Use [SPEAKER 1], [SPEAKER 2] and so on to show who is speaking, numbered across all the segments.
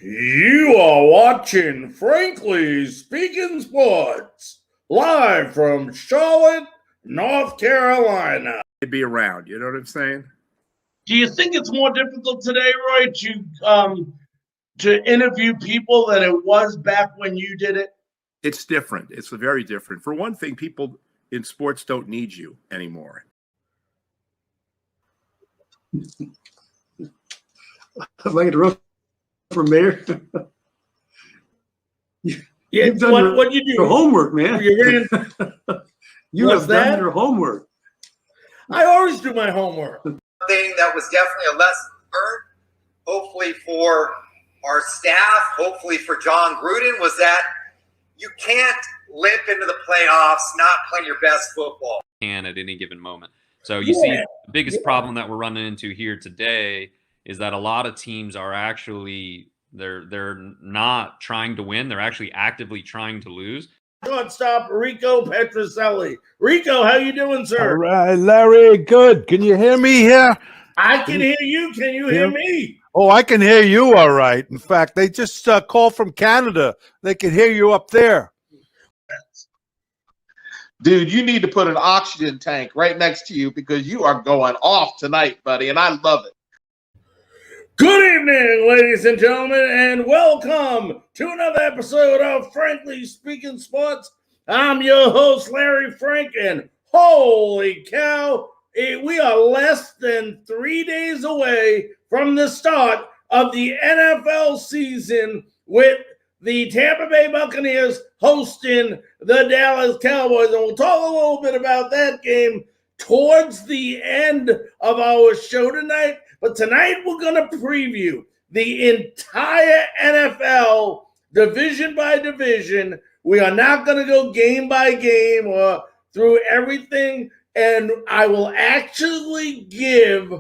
[SPEAKER 1] You are watching Frankly Speaking Sports, live from Charlotte, North Carolina.
[SPEAKER 2] Be around, you know what I'm saying?
[SPEAKER 1] Do you think it's more difficult today, Roy, to interview people than it was back when you did it?
[SPEAKER 2] It's different. It's very different. For one thing, people in sports don't need you anymore.
[SPEAKER 3] Am I going to run for mayor? You've done
[SPEAKER 1] what you do?
[SPEAKER 3] Your homework, man. You have done your homework.
[SPEAKER 1] I always do my homework.
[SPEAKER 4] Thing that was definitely a lesson learned, hopefully for our staff, hopefully for John Gruden, was that you can't limp into the playoffs not playing your best football.
[SPEAKER 5] At any given moment. So you see the biggest problem that we're running into here today is that a lot of teams are actually they're not trying to win. They're actually actively trying to lose.
[SPEAKER 1] Shortstop Rico Petroselli. Rico, how you doing, sir?
[SPEAKER 6] All right, Larry, good. Can you hear me here?
[SPEAKER 1] I can hear you. Can you hear me?
[SPEAKER 6] Oh, I can hear you all right. In fact, they just called from Canada. They can hear you up there.
[SPEAKER 7] Dude, you need to put an oxygen tank right next to you because you are going off tonight, buddy, and I love it.
[SPEAKER 1] Good evening, ladies and gentlemen, and welcome to another episode of Frankly Speaking Sports. I'm your host, Larry Frank, and holy cow, we are less than 3 days away from the start of the NFL season with the Tampa Bay Buccaneers hosting the Dallas Cowboys. And we'll talk a little bit about that game towards the end of our show tonight. But tonight we're going to preview the entire NFL division by division. We are not going to go game by game or through everything. And I will actually give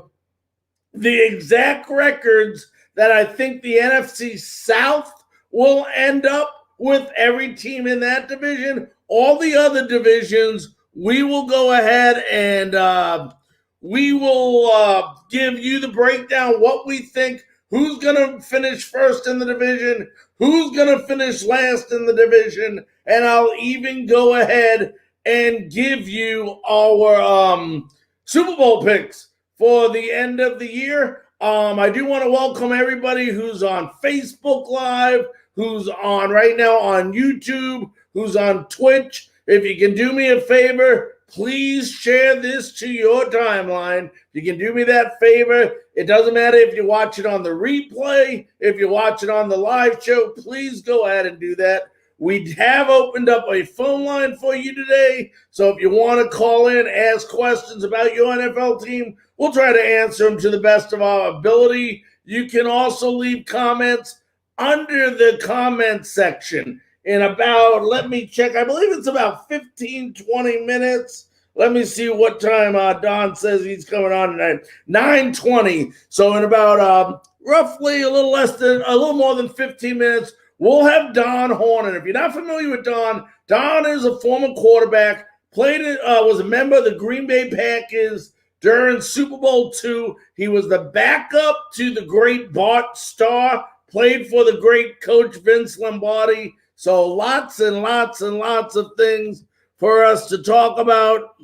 [SPEAKER 1] the exact records that I think the NFC South will end up with every team in that division. All the other divisions, we will go ahead and we will give you the breakdown, what we think, who's going to finish first in the division, who's going to finish last in the division, and I'll even go ahead and give you our Super Bowl picks for the end of the year. I do want to welcome everybody who's on Facebook Live, who's on right now on YouTube, who's on Twitch. If you can do me a favor, please share this to your timeline. You can do me that favor. It doesn't matter if you watch it on the replay, if you watch it on the live show, please go ahead and do that. We have opened up a phone line for you today. So if you want to call in, ask questions about your NFL team, we'll try to answer them to the best of our ability. You can also leave comments under the comment section in about, let me check, I believe it's about 15, 20 minutes. Let me see what time Don says he's coming on tonight. 9:20. So in about roughly a little more than 15 minutes, we'll have Don Horn. And if you're not familiar with Don, Don is a former quarterback, was a member of the Green Bay Packers during Super Bowl II. He was the backup to the great Bart Starr, played for the great coach Vince Lombardi. So lots and lots and lots of things for us to talk about.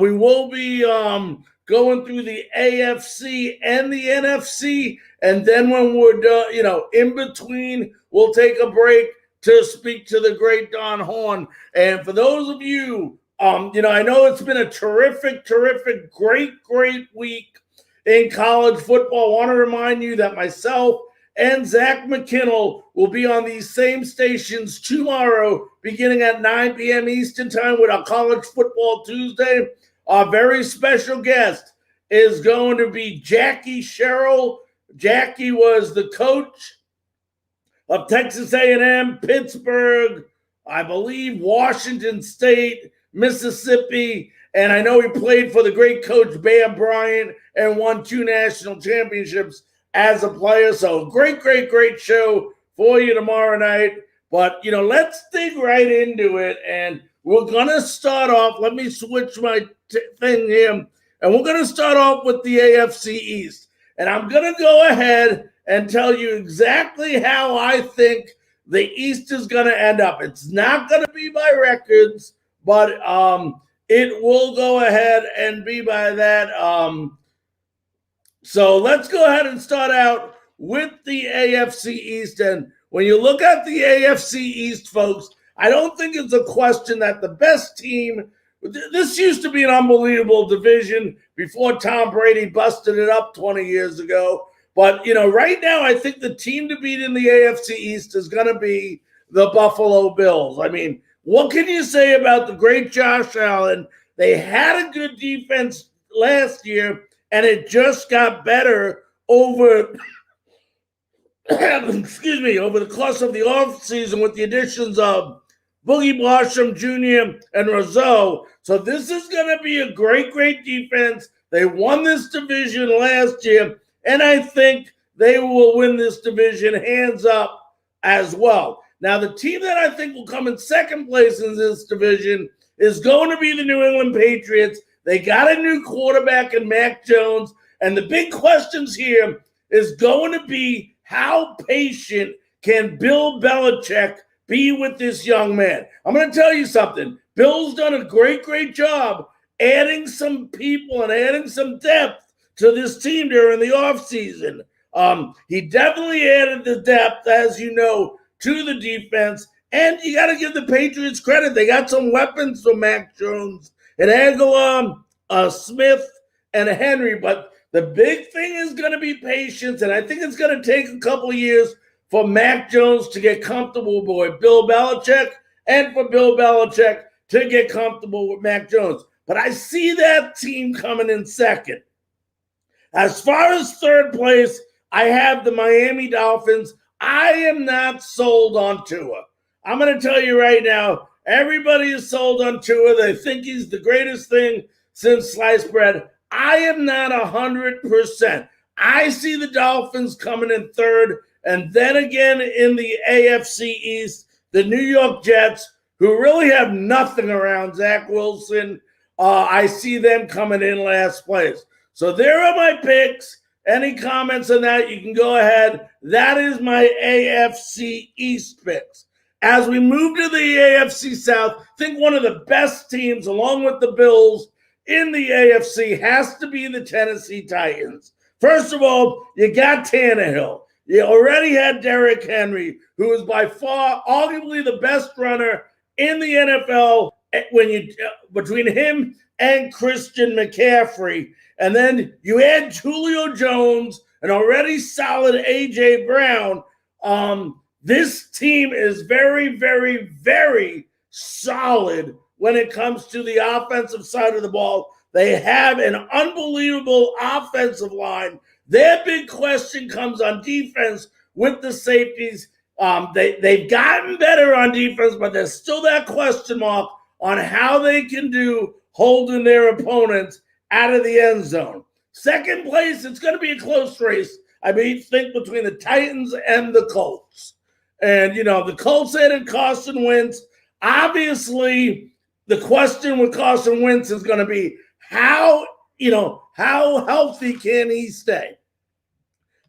[SPEAKER 1] We will be going through the AFC and the NFC, and then when we're done, in between, we'll take a break to speak to the great Don Horn. And for those of you, I know it's been a terrific, great week in college football. I want to remind you that myself and Zach McKinnell will be on these same stations tomorrow, beginning at 9 p.m. Eastern Time with our College Football Tuesday. Our very special guest is going to be Jackie Sherrill. Jackie was the coach of Texas A&M, Pittsburgh, I believe Washington State, Mississippi, and I know he played for the great coach Bear Bryant and won 2 national championships as a player. So great show for you tomorrow night. But, let's dig right into it. And we're going to start off. Let me switch my thing here. And we're going to start off with the AFC East. And I'm going to go ahead and tell you exactly how I think the East is going to end up. It's not going to be by records, but it will go ahead and be by that. So let's go ahead and start out with the AFC East. And when you look at the AFC East, folks, I don't think it's a question that the best team – this used to be an unbelievable division before Tom Brady busted it up 20 years ago. But, right now I think the team to beat in the AFC East is going to be the Buffalo Bills. I mean, what can you say about the great Josh Allen? They had a good defense last year, and it just got better over over the course of the offseason with the additions of Boogie Blossom Jr. and Rousseau. So this is going to be a great, great defense. They won this division last year, and I think they will win this division hands up as well. Now, the team that I think will come in second place in this division is going to be the New England Patriots. They got a new quarterback in Mac Jones, and the big questions here is going to be how patient can Bill Belichick be with this young man. I'm going to tell you something. Bill's done a great, great job adding some people and adding some depth to this team during the offseason. He definitely added the depth, as you know, to the defense. And you got to give the Patriots credit. They got some weapons from Mac Jones and Aguilar, Smith, and Henry. But the big thing is going to be patience. And I think it's going to take a couple of years for Mac Jones to get comfortable with Bill Belichick and for Bill Belichick to get comfortable with Mac Jones. But I see that team coming in second. As far as third place, I have the Miami Dolphins. I am not sold on Tua. I'm going to tell you right now, everybody is sold on Tua. They think he's the greatest thing since sliced bread. I am not 100%. I see the Dolphins coming in third. And then again in the AFC East, the New York Jets, who really have nothing around Zach Wilson, I see them coming in last place. So there are my picks. Any comments on that, you can go ahead. That is my AFC East picks. As we move to the AFC South, I think one of the best teams, along with the Bills, in the AFC has to be the Tennessee Titans. First of all, you got Tannehill. You already had Derrick Henry, who is by far arguably the best runner in the NFL between him and Christian McCaffrey. And then you add Julio Jones, an already solid A.J. Brown. This team is very, very, very solid when it comes to the offensive side of the ball. They have an unbelievable offensive line. Their big question comes on defense with the safeties. They've gotten better on defense, but there's still that question mark on how they can do holding their opponents out of the end zone. Second place, it's going to be a close race. I think between the Titans and the Colts. And, the Colts added Carson Wentz. Obviously, the question with Carson Wentz is going to be how healthy can he stay?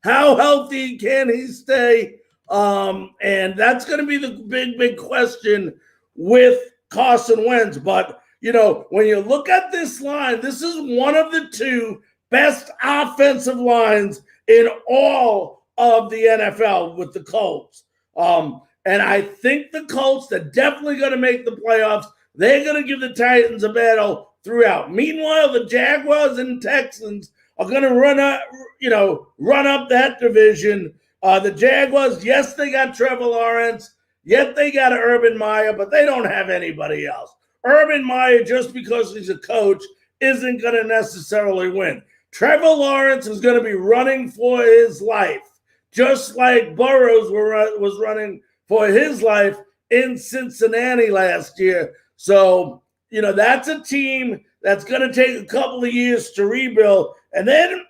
[SPEAKER 1] How healthy can he stay? And that's going to be the big, big question with Carson Wentz. But, when you look at this line, this is one of the two best offensive lines in all of the NFL with the Colts. And I think the Colts, they're definitely going to make the playoffs. They're going to give the Titans a battle throughout. Meanwhile, the Jaguars and Texans are going to run up that division. The Jaguars, yes, they got Trevor Lawrence. Yet they got Urban Meyer, but they don't have anybody else. Urban Meyer, just because he's a coach, isn't going to necessarily win. Trevor Lawrence is going to be running for his life, just like Burrows was running for his life in Cincinnati last year. So, that's a team that's going to take a couple of years to rebuild. And then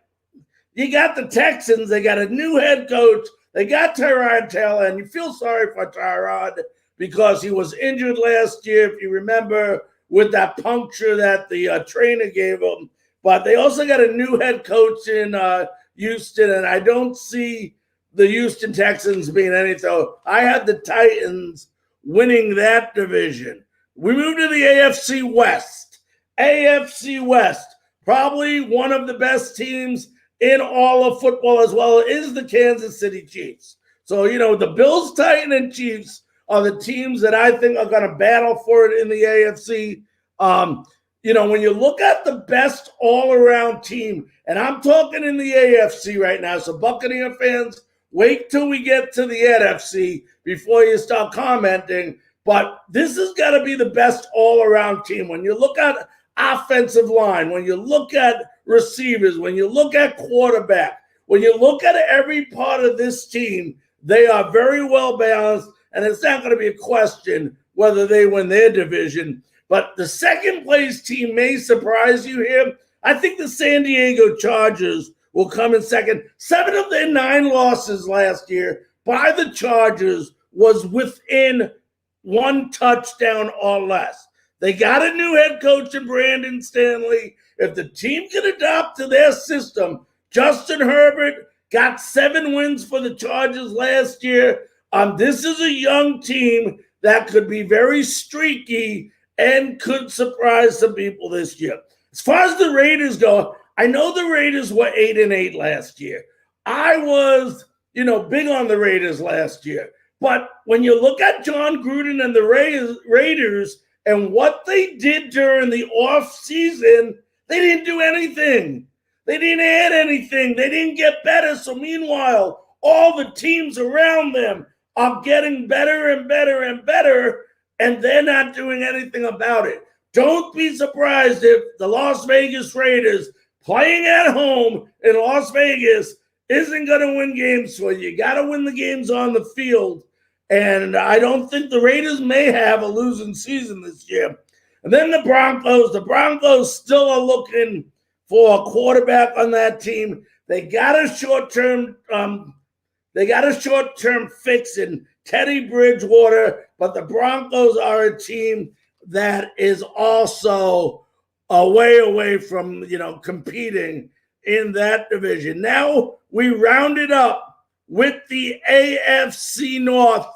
[SPEAKER 1] you got the Texans. They got a new head coach. They got Tyrod Taylor, and you feel sorry for Tyrod because he was injured last year, if you remember, with that puncture that the trainer gave him. But they also got a new head coach in Houston, and I don't see the Houston Texans being anything. I had the Titans winning that division. We move to the AFC West. AFC West, probably one of the best teams in all of football as well, is the Kansas City Chiefs. So, the Bills, Titans, and Chiefs are the teams that I think are going to battle for it in the AFC. When you look at the best all-around team, and I'm talking in the AFC right now, so Buccaneer fans, wait till we get to the NFC before you start commenting. But this has got to be the best all-around team. When you look at offensive line, when you look at receivers, when you look at quarterback, when you look at every part of this team, they are very well balanced, and it's not going to be a question whether they win their division. But the second place team may surprise you here. I think the San Diego Chargers will come in second. 7 of their 9 losses last year by the Chargers was within 1 touchdown or less. They got a new head coach in Brandon Stanley. If the team can adopt to their system, Justin Herbert got 7 wins for the Chargers last year. This is a young team that could be very streaky and could surprise some people this year. As far as the Raiders go, I know the Raiders were 8-8 last year. I was, big on the Raiders last year. But when you look at John Gruden and the Raiders and what they did during the offseason, they didn't do anything. They didn't add anything. They didn't get better. So meanwhile, all the teams around them are getting better and better and better, and they're not doing anything about it. Don't be surprised if the Las Vegas Raiders playing at home in Las Vegas isn't going to win games for you. You got to win the games on the field. And I don't think the Raiders may have a losing season this year. And then the Broncos still are looking for a quarterback on that team. They got a short-term fix in Teddy Bridgewater, but the Broncos are a team that is also a way away from, competing in that division. Now we round it up with the AFC North,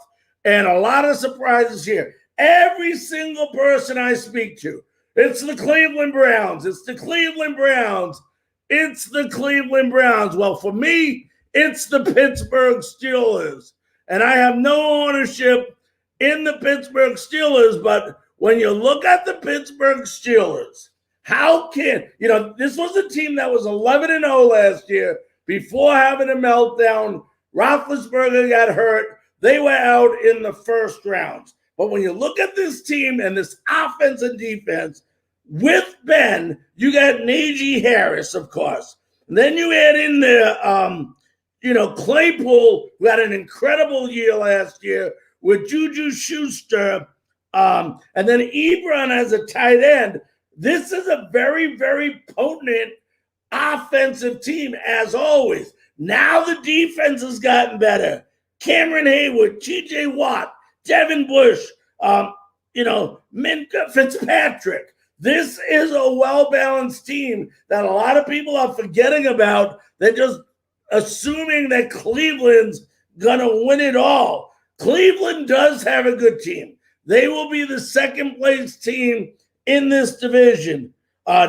[SPEAKER 1] and a lot of surprises here. Every single person I speak to, it's the Cleveland Browns. It's the Cleveland Browns. It's the Cleveland Browns. Well, for me, it's the Pittsburgh Steelers. And I have no ownership in the Pittsburgh Steelers, but when you look at the Pittsburgh Steelers, this was a team that was 11-0 last year before having a meltdown. Roethlisberger got hurt. They were out in the first rounds. But when you look at this team and this offense and defense, with Ben, you got Najee Harris, of course. And then you add in there, Claypool, who had an incredible year last year with Juju Schuster, and then Ebron as a tight end. This is a very, very potent offensive team, as always. Now the defense has gotten better. Cameron Hayward, T.J. Watt, Devin Bush, Minka Fitzpatrick. This is a well-balanced team that a lot of people are forgetting about. They're just assuming that Cleveland's going to win it all. Cleveland does have a good team. They will be the second-place team in this division.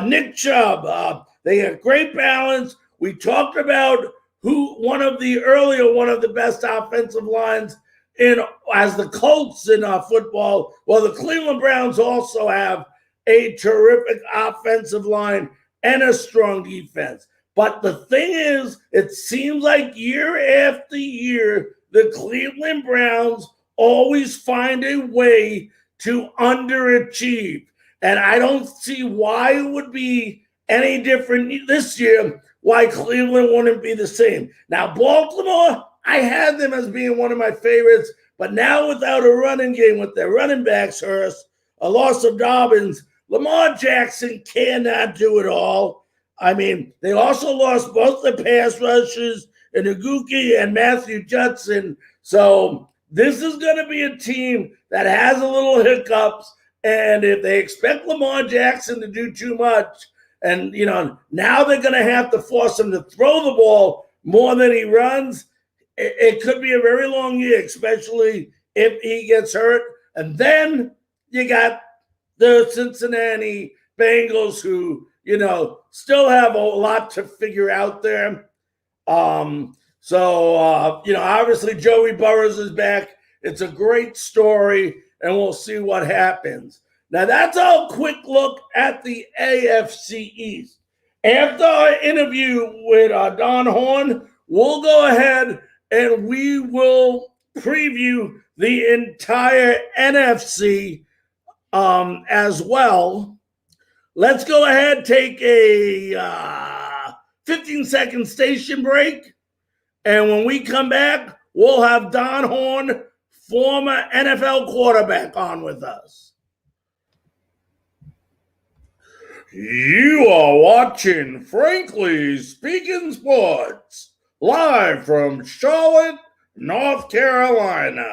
[SPEAKER 1] Nick Chubb, they have great balance. We talked about one of the best offensive lines as the Colts in football. Well, the Cleveland Browns also have a terrific offensive line and a strong defense. But the thing is, it seems like year after year, the Cleveland Browns always find a way to underachieve. And I don't see why it would be any different this year, why Cleveland wouldn't be the same. Now, Baltimore, I had them as being one of my favorites, but now without a running game with their running backs, Hurst, a loss of Dobbins, Lamar Jackson cannot do it all. I mean, they also lost both the pass rushers, Ngugi and Matthew Judson. So this is going to be a team that has a little hiccups. And if they expect Lamar Jackson to do too much, and, now they're going to have to force him to throw the ball more than he runs, it could be a very long year, especially if he gets hurt. And then you got the Cincinnati Bengals who, still have a lot to figure out there. Obviously Joey Burrows is back. It's a great story, and we'll see what happens. Now, that's a quick look at the AFC East. After our interview with Don Horn, we'll go ahead and we will preview the entire NFC as well. Let's go ahead, take a 15-second station break. And when we come back, we'll have Don Horn, former NFL quarterback, on with us. You are watching Frankly Speaking Sports, live from Charlotte, North Carolina.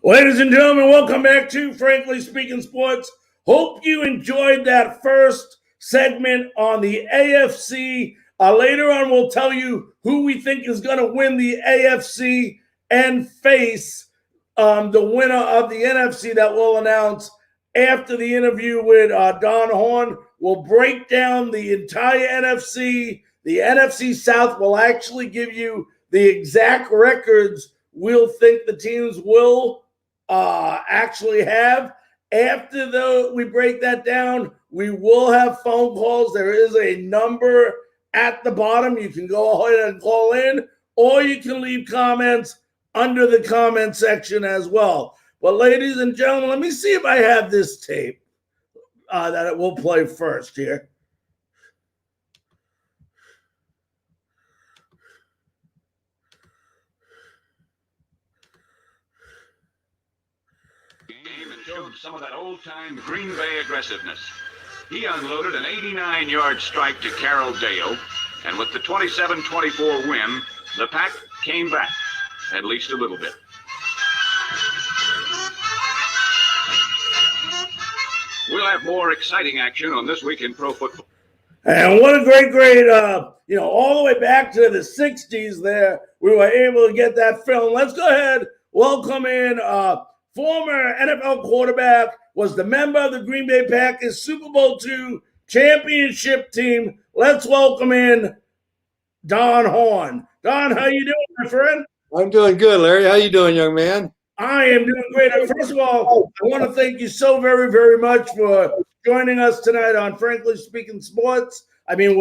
[SPEAKER 1] Ladies and gentlemen, welcome back to Frankly Speaking Sports. Hope you enjoyed that first segment on the AFC. Later on, we'll tell you who we think is going to win the AFC and face the winner of the NFC that we'll announce after the interview with Don Horn. We'll break down the entire NFC. The NFC South will actually give you the exact records we'll think the teams will actually have. After we break that down, we will have phone calls. There is a number at the bottom. You can go ahead and call in, or you can leave comments under the comment section as well. But ladies and gentlemen, let me see if I have this tape that it will play first here.
[SPEAKER 8] And showed some of that old-time Green Bay aggressiveness. He unloaded an 89-yard strike to Carroll Dale, and with the 27-24 win, the Pack came back, at least a little bit. We'll have more exciting action on This Week in Pro Football.
[SPEAKER 1] And what a great, all the way back to the 60s there, we were able to get that film. Let's go ahead, welcome in former NFL quarterback, was the member of the Green Bay Packers Super Bowl II championship team. Let's welcome in Don Horn. Don, how you doing, my friend?
[SPEAKER 3] I'm doing good, Larry. How you doing, young man?
[SPEAKER 1] I am doing great. First of all, I want to thank you so very, very much for joining us tonight on Frankly Speaking Sports. I mean,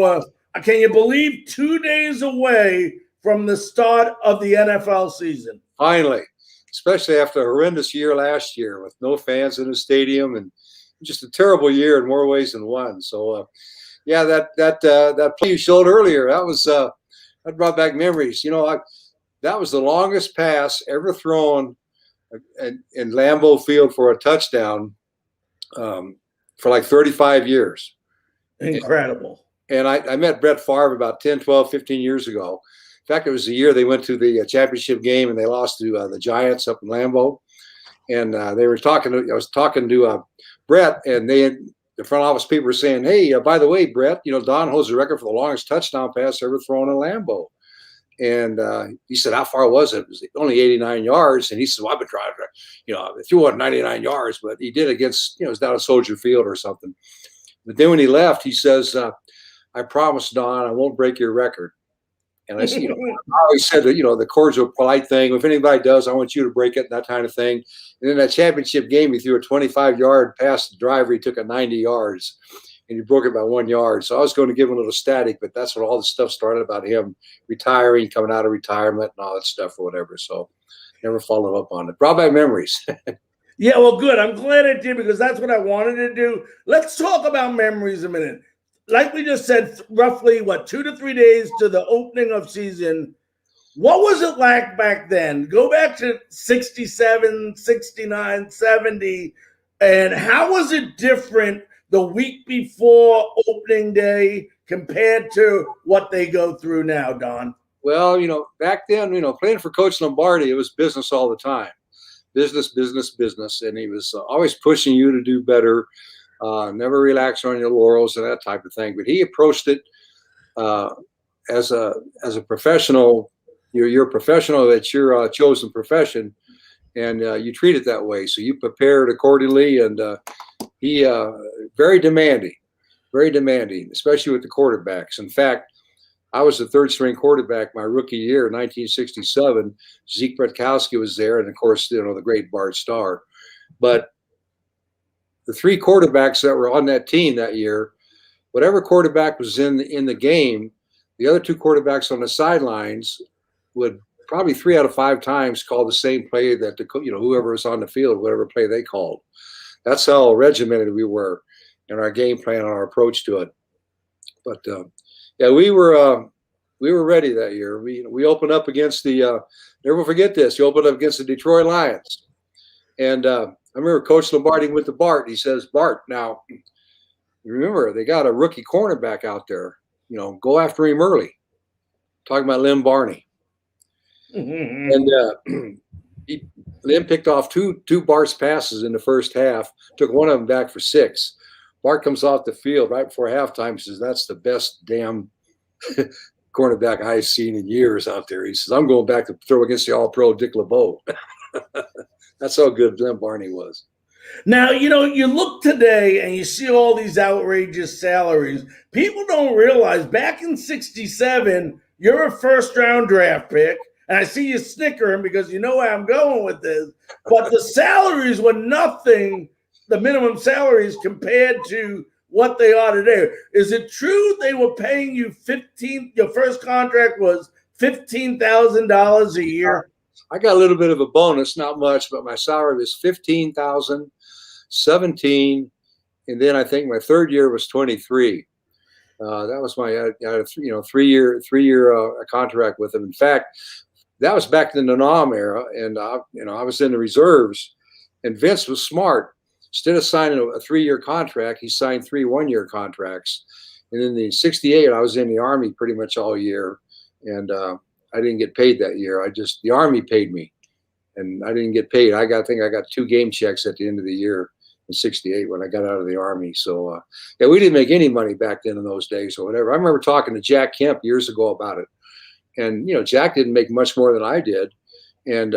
[SPEAKER 1] can you believe 2 days away from the start of the NFL season?
[SPEAKER 3] Finally, especially after a horrendous year last year with no fans in the stadium and just a terrible year in more ways than one. So, that play you showed earlier, that brought back memories. That was the longest pass ever thrown in Lambeau Field for a touchdown for like 35 years.
[SPEAKER 1] Incredible.
[SPEAKER 3] And I met Brett Favre about 10, 12, 15 years ago. In fact, it was the year they went to the championship game and they lost to the Giants up in Lambeau. And I was talking to Brett, and the front office people were saying, hey, by the way, Brett, Don holds the record for the longest touchdown pass ever thrown in Lambeau. And he said, how far was it? It was only 89 yards. And he said, well, I've been trying to, if you want 99 yards, but he did against, it was down at Soldier Field or something. But then when he left, he says, I promise, Don, I won't break your record. And I said, I always said that, the cordial, polite thing. If anybody does, I want you to break it, that kind of thing. And in that championship game, he threw a 25-yard pass to the driver. He took it 90 yards, and he broke it by 1 yard. So I was going to give him a little static, but that's when all the stuff started about him retiring, coming out of retirement, and all that stuff or whatever. So never followed up on it. Brought back memories.
[SPEAKER 1] Yeah, well, good. I'm glad it did, because that's what I wanted to do. Let's talk about memories a minute. Like we just said, roughly, 2 to 3 days to the opening of season. What was it like back then? Go back to 67, 69, 70, and how was it different the week before opening day compared to what they go through now, Don?
[SPEAKER 3] Well, back then, playing for Coach Lombardi, it was business all the time. Business, business, business. And he was always pushing you to do better. Never relax on your laurels and that type of thing. But he approached it as a professional you're a professional. That's your chosen profession, and you treat it that way. So you prepared accordingly, and he very demanding, especially with the quarterbacks. In fact, I was the third string quarterback my rookie year, 1967. Zeke Bretkowski was there, and of course, the great Bart Starr. But the three quarterbacks that were on that team that year, whatever quarterback was in the game, the other two quarterbacks on the sidelines would probably 3 out of 5 times call the same play that whoever was on the field, whatever play they called. That's how regimented we were in our game plan and our approach to it. But yeah, we were ready that year. We opened up against the never forget this. You opened up against the Detroit Lions, and I remember Coach Lombardi went to Bart. He says, "Bart, now you remember they got a rookie cornerback out there. Go after him early." Talking about Lim Barney, and Lim picked off two Bart's passes in the first half. Took one of them back for 6. Bart comes off the field right before halftime. He says, "That's the best damn cornerback I've seen in years out there." He says, "I'm going back to throw against the All-Pro Dick LeBeau." That's how good Lim Barney was.
[SPEAKER 1] Now, you look today and you see all these outrageous salaries. People don't realize back in 67, you're a first-round draft pick. And I see you snickering because you know where I'm going with this. But the salaries were nothing, the minimum salaries compared to what they are today. Is it true they were paying you your first contract was $15,000 a year?
[SPEAKER 3] I got a little bit of a bonus, not much, but my salary was $15,000, 17, and then I think my third year was 23. That was my 3-year contract with them. In fact, that was back in the Nam era, and I was in the reserves, and Vince was smart. Instead of signing a 3-year contract, he signed 3 one-year contracts. And in the 68, I was in the Army pretty much all year, and I didn't get paid that year. The Army paid me, and I didn't get paid. I think I got 2 game checks at the end of the year in 68 when I got out of the Army. So, yeah, we didn't make any money back then in those days or whatever. I remember talking to Jack Kemp years ago about it. And, Jack didn't make much more than I did. And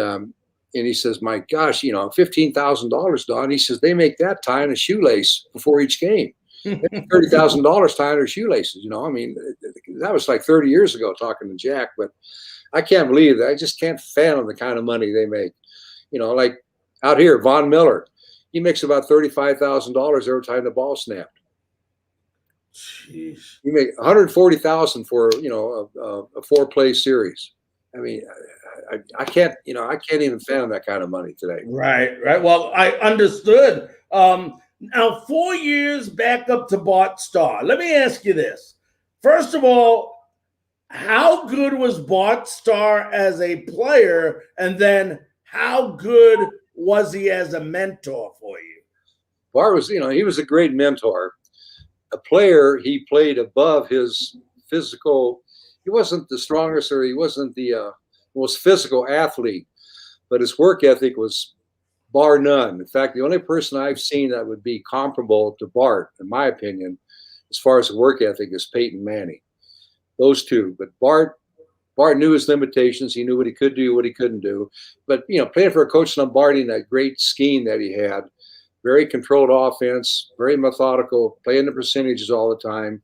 [SPEAKER 3] he says, "My gosh, $15,000, Don." He says, "They make that tying a shoelace before each game. $30,000 tying their shoelaces." I mean, that was like 30 years ago talking to Jack. But I can't believe that. I just can't fathom the kind of money they make. Like out here, Von Miller, he makes about $35,000 every time the ball snapped.
[SPEAKER 1] Jeez.
[SPEAKER 3] You make $140,000 for a 4-play series. I mean, I can't even fathom that kind of money today.
[SPEAKER 1] Right. Well, I understood. Now 4 years back up to Bart Starr. Let me ask you this. First of all, how good was Bart Starr as a player, and then how good was he as a mentor for you?
[SPEAKER 3] Bart was, he was a great mentor. A player, he played above his physical. He wasn't the strongest, or he wasn't the most physical athlete, but his work ethic was bar none. In fact, the only person I've seen that would be comparable to Bart, in my opinion, as far as the work ethic, is Peyton Manning. Those two. But Bart knew his limitations. He knew what he could do, what he couldn't do. But, playing for a Coach Lombardi in that great scheme that he had, very controlled offense, very methodical, playing the percentages all the time.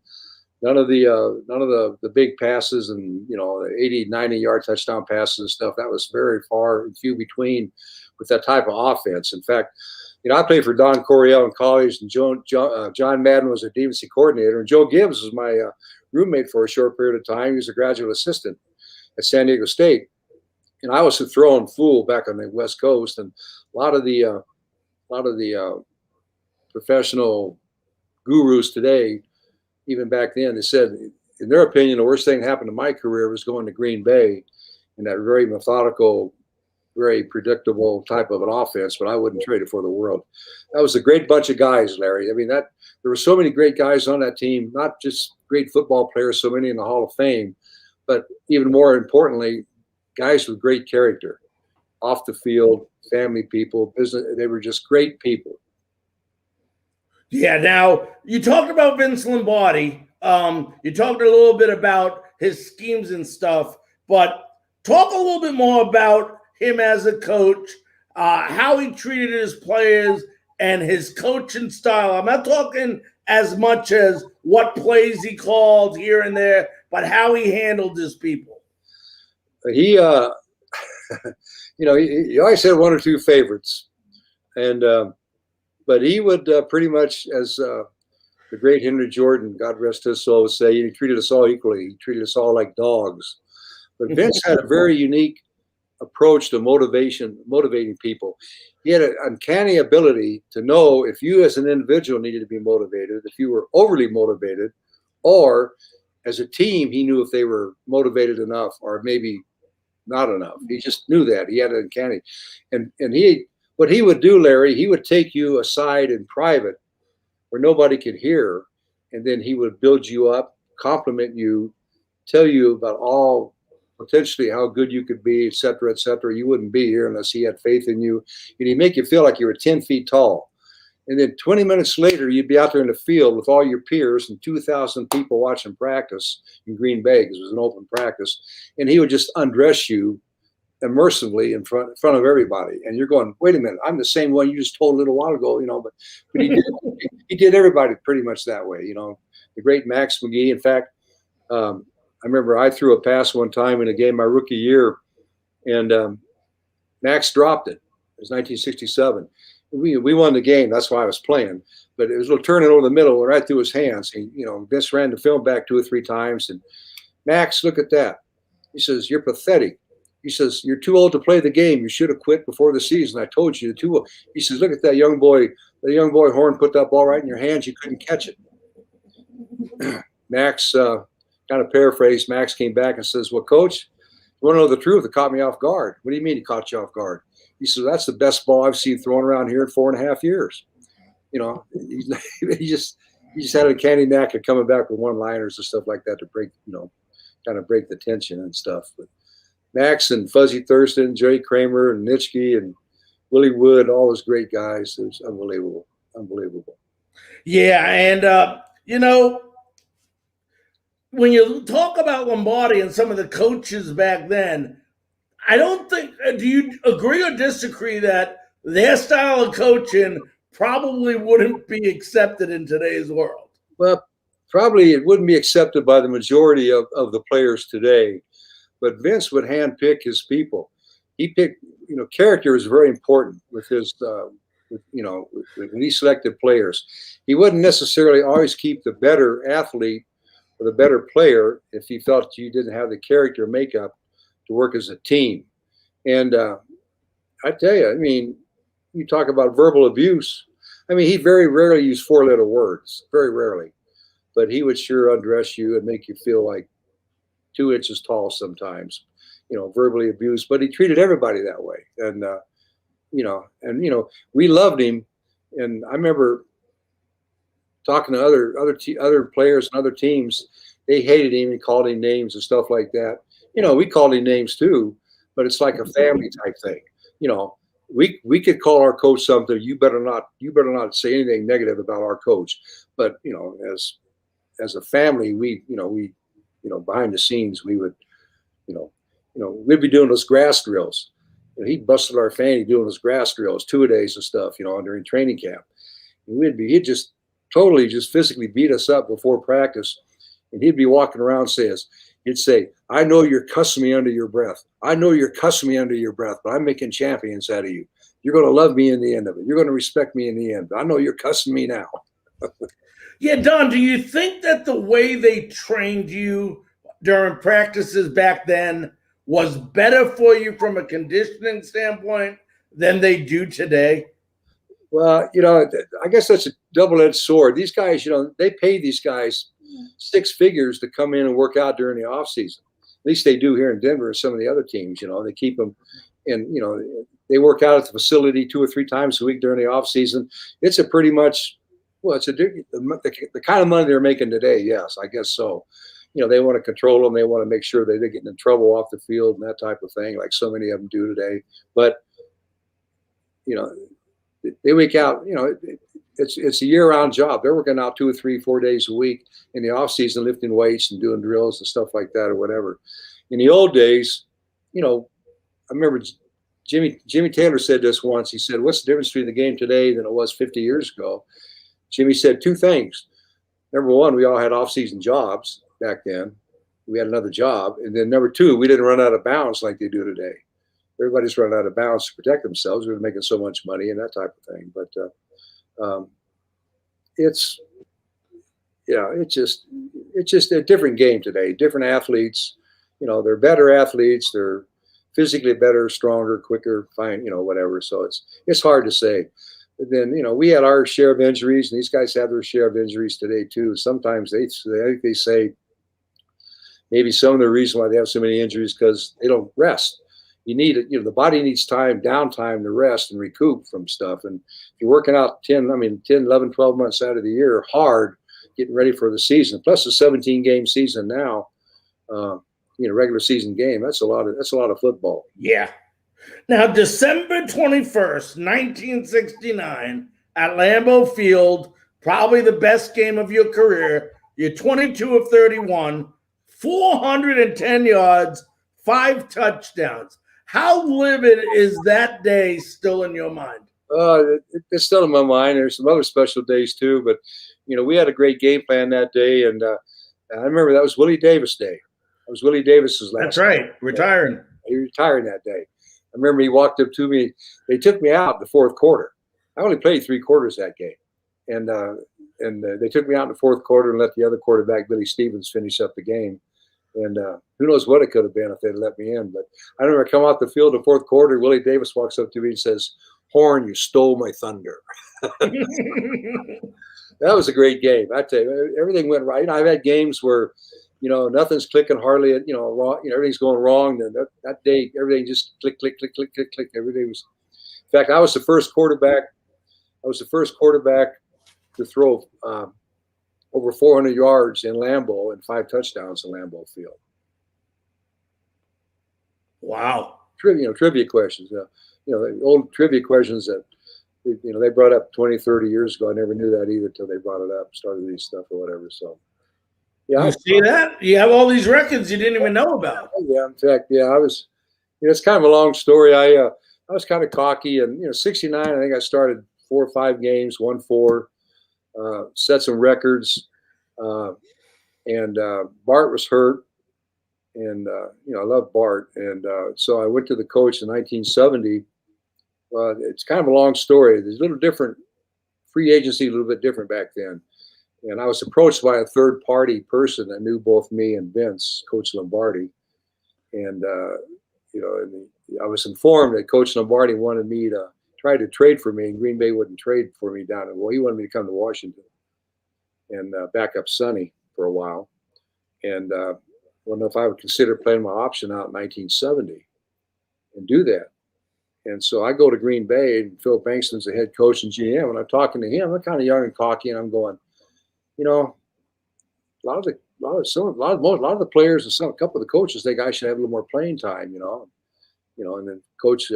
[SPEAKER 3] None of the big passes and, the 80, 90-yard touchdown passes and stuff. That was very far and few between with that type of offense. In fact, I played for Don Coryell in college, and John Madden was a defensive coordinator, and Joe Gibbs was my roommate for a short period of time. He was a graduate assistant at San Diego State, and I was a throwing fool back on the West Coast, and a lot of the professional gurus today, even back then, they said, in their opinion, the worst thing that happened to my career was going to Green Bay in that very methodical, very predictable type of an offense, but I wouldn't trade it for the world. That was a great bunch of guys, Larry. I mean, there were so many great guys on that team, not just great football players, so many in the Hall of Fame, but even more importantly, guys with great character, off the field, family people, business. They were just great people.
[SPEAKER 1] Yeah. Now, you talked about Vince Lombardi. You talked a little bit about his schemes and stuff, but Talk a little bit more about him as a coach, how he treated his players, and his coaching style. I'm not talking as much as what plays he called here and there, but how he handled his people.
[SPEAKER 3] He, he always had one or two favorites, and but he would pretty much, as the great Henry Jordan, God rest his soul, would say, he treated us all equally. He treated us all like dogs. But Vince had a very unique approach to motivating people. He had an uncanny ability to know if you as an individual needed to be motivated, if you were overly motivated, or as a team, he knew if they were motivated enough or maybe not enough. He just knew that. He had an uncanny. And what he would do, Larry, he would take you aside in private where nobody could hear, and then he would build you up, compliment you, tell you about all potentially how good you could be, et cetera, et cetera. You wouldn't be here unless he had faith in you. And he'd make you feel like you were 10 feet tall. And then 20 minutes later, you'd be out there in the field with all your peers and 2,000 people watching practice in Green Bay, because it was an open practice. And he would just undress you immersively in front of everybody. And you're going, wait a minute, I'm the same one you just told a little while ago, but he did everybody pretty much that way. The great Max McGee. In fact, I remember I threw a pass one time in a game my rookie year, and Max dropped it. It was 1967. We won the game. That's why I was playing. But it was a little turning over the middle, right through his hands. Vince ran the film back 2 or 3 times, and Max, look at that. He says, you're pathetic. He says, you're too old to play the game. You should have quit before the season. I told you, you're too old. He says, look at that young boy. The young boy Horn put that ball right in your hands. You couldn't catch it. Max, kind of paraphrased, Max came back and says, well, Coach, you want to know the truth? It caught me off guard. What do you mean he caught you off guard? He says, that's the best ball I've seen thrown around here in 4.5 years. He just had a candy knack of coming back with one-liners and stuff like that to break, kind of break the tension and stuff. But Max and Fuzzy Thurston, Jerry Kramer and Nitschke and Willie Wood, all those great guys. It was unbelievable.
[SPEAKER 1] Yeah, and, when you talk about Lombardi and some of the coaches back then, I don't think, do you agree or disagree that their style of coaching probably wouldn't be accepted in today's world?
[SPEAKER 3] Well, probably it wouldn't be accepted by the majority of the players today, but Vince would handpick his people. He picked, character is very important with his, when he selected players. He wouldn't necessarily always keep the better athlete or the better player if he felt you didn't have the character makeup to work as a team. And I tell you, you talk about verbal abuse. He very rarely used 4-letter words, very rarely. But he would sure undress you and make you feel like 2 inches tall sometimes, verbally abused. But he treated everybody that way. And, we loved him. And I remember talking to other players and other teams. They hated him and called him names and stuff like that. We called him names too, but it's like a family type thing. We could call our coach something. You better not say anything negative about our coach. But as a family, we behind the scenes, we would, we'd be doing those grass drills. He busted our fanny doing those grass drills, 2-a-days and stuff, during training camp. And he'd just totally just physically beat us up before practice. And he'd be walking around he'd say, I know you're cussing me under your breath. I know you're cussing me under your breath, but I'm making champions out of you. You're going to love me in the end of it. You're going to respect me in the end. I know you're cussing me now.
[SPEAKER 1] Yeah, Don, do you think that the way they trained you during practices back then was better for you from a conditioning standpoint than they do today?
[SPEAKER 3] Well, I guess that's a double-edged sword. These guys, they pay these guys 6 figures to come in and work out during the off season. At least they do here in Denver and some of the other teams. They keep them, and they work out at the facility 2 or 3 times a week during the off season. It's a pretty much, the kind of money they're making today. Yes, I guess so. They want to control them. They want to make sure that they're getting in trouble off the field and that type of thing, like so many of them do today. But they wake out. It's a year-round job. They're working out 2 or 3, 4 days a week in the off season, lifting weights and doing drills and stuff like that or whatever. In the old days, I remember Jimmy Taylor said this once. He said, "What's the difference between the game today than it was 50 years ago?" Jimmy said two things. Number one, we all had off-season jobs back then. We had another job. And then number two, we didn't run out of bounds like they do today. Everybody's running out of bounds to protect themselves. We're making so much money and that type of thing. But it's just a different game today. Different athletes, they're better athletes. They're physically better, stronger, quicker, fine, whatever. So it's hard to say. But then, we had our share of injuries, and these guys have their share of injuries today too. Sometimes they say maybe some of the reason why they have so many injuries because they don't rest. You need it, the body needs downtime to rest and recoup from stuff. And if you're working out 10, 11, 12 months out of the year, hard, getting ready for the season, plus a 17-game season now, regular season game, that's a lot of football.
[SPEAKER 1] Yeah. Now, December 21st, 1969, at Lambeau Field, probably the best game of your career. You're 22 of 31, 410 yards, 5 touchdowns. How livid is that day still in your mind?
[SPEAKER 3] It's still in my mind. There's some other special days too, but we had a great game plan that day, and I remember that was Willie Davis Day. That was Willie Davis's last.
[SPEAKER 1] That's right, retiring.
[SPEAKER 3] He retired that day. I remember he walked up to me. They took me out in the fourth quarter. I only played 3 quarters that game, and they took me out in the fourth quarter and let the other quarterback, Billy Stevens, finish up the game. And who knows what it could have been if they'd let me in. But I remember I come out the field in the fourth quarter. Willie Davis walks up to me and says, "Horn, you stole my thunder." That was a great game. I tell you, everything went right. I've had games where, nothing's clicking hardly, wrong, everything's going wrong. And that day, everything just click, click, click, click, click, click. Everything was. In fact, I was the first quarterback. To throw over 400 yards in Lambeau and 5 touchdowns in Lambeau Field.
[SPEAKER 1] Wow.
[SPEAKER 3] Trivia questions. The old trivia questions that, they brought up 20, 30 years ago. I never knew that either until they brought it up, started these stuff or whatever. So, yeah.
[SPEAKER 1] You see that? You have all these records you didn't even know about.
[SPEAKER 3] Yeah, in fact, yeah, I was, it's kind of a long story. I was kind of cocky, and, 69, I think I started 4 or 5 games, won 4, set some records, and Bart was hurt, and, I love Bart. And so I went to the coach in 1970. It's kind of a long story. There's a little different, free agency, a little bit different back then. And I was approached by a third-party person that knew both me and Vince, Coach Lombardi. And, I was informed that Coach Lombardi wanted me to try to trade for me, and Green Bay wouldn't trade for me down. Well, he wanted me to come to Washington and back up Sonny for a while. And I don't know if I would consider playing my option out in 1970 and do that. And so I go to Green Bay, and Phil Bankston's the head coach and GM. And I'm talking to him. I'm kind of young and cocky, and I'm going, a lot of the players and a couple of the coaches think I should have a little more playing time, and then Coach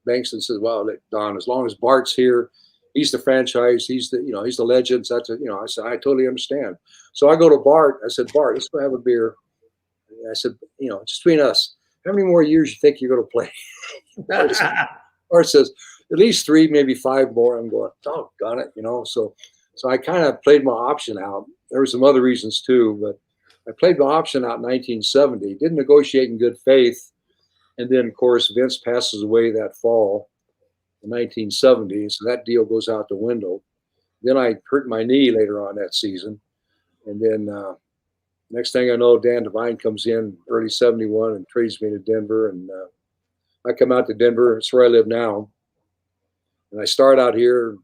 [SPEAKER 3] Bankston says, "Well, Don, as long as Bart's here, he's the franchise, he's the legend." So I said, "I totally understand." So I go to Bart. I said, "Bart, let's go have a beer." And I said, "Just between us, how many more years you think you're going to play?" Bart says, "At least 3, maybe 5 more." I'm going, "Doggone it," So I kind of played my option out. There were some other reasons too, but I played my option out in 1970. Didn't negotiate in good faith. And then, of course, Vince passes away that fall in 1970. So that deal goes out the window. Then I hurt my knee later on that season. And then next thing I know, Dan Devine comes in early 71 and trades me to Denver. And I come out to Denver. That's where I live now. And I start out here.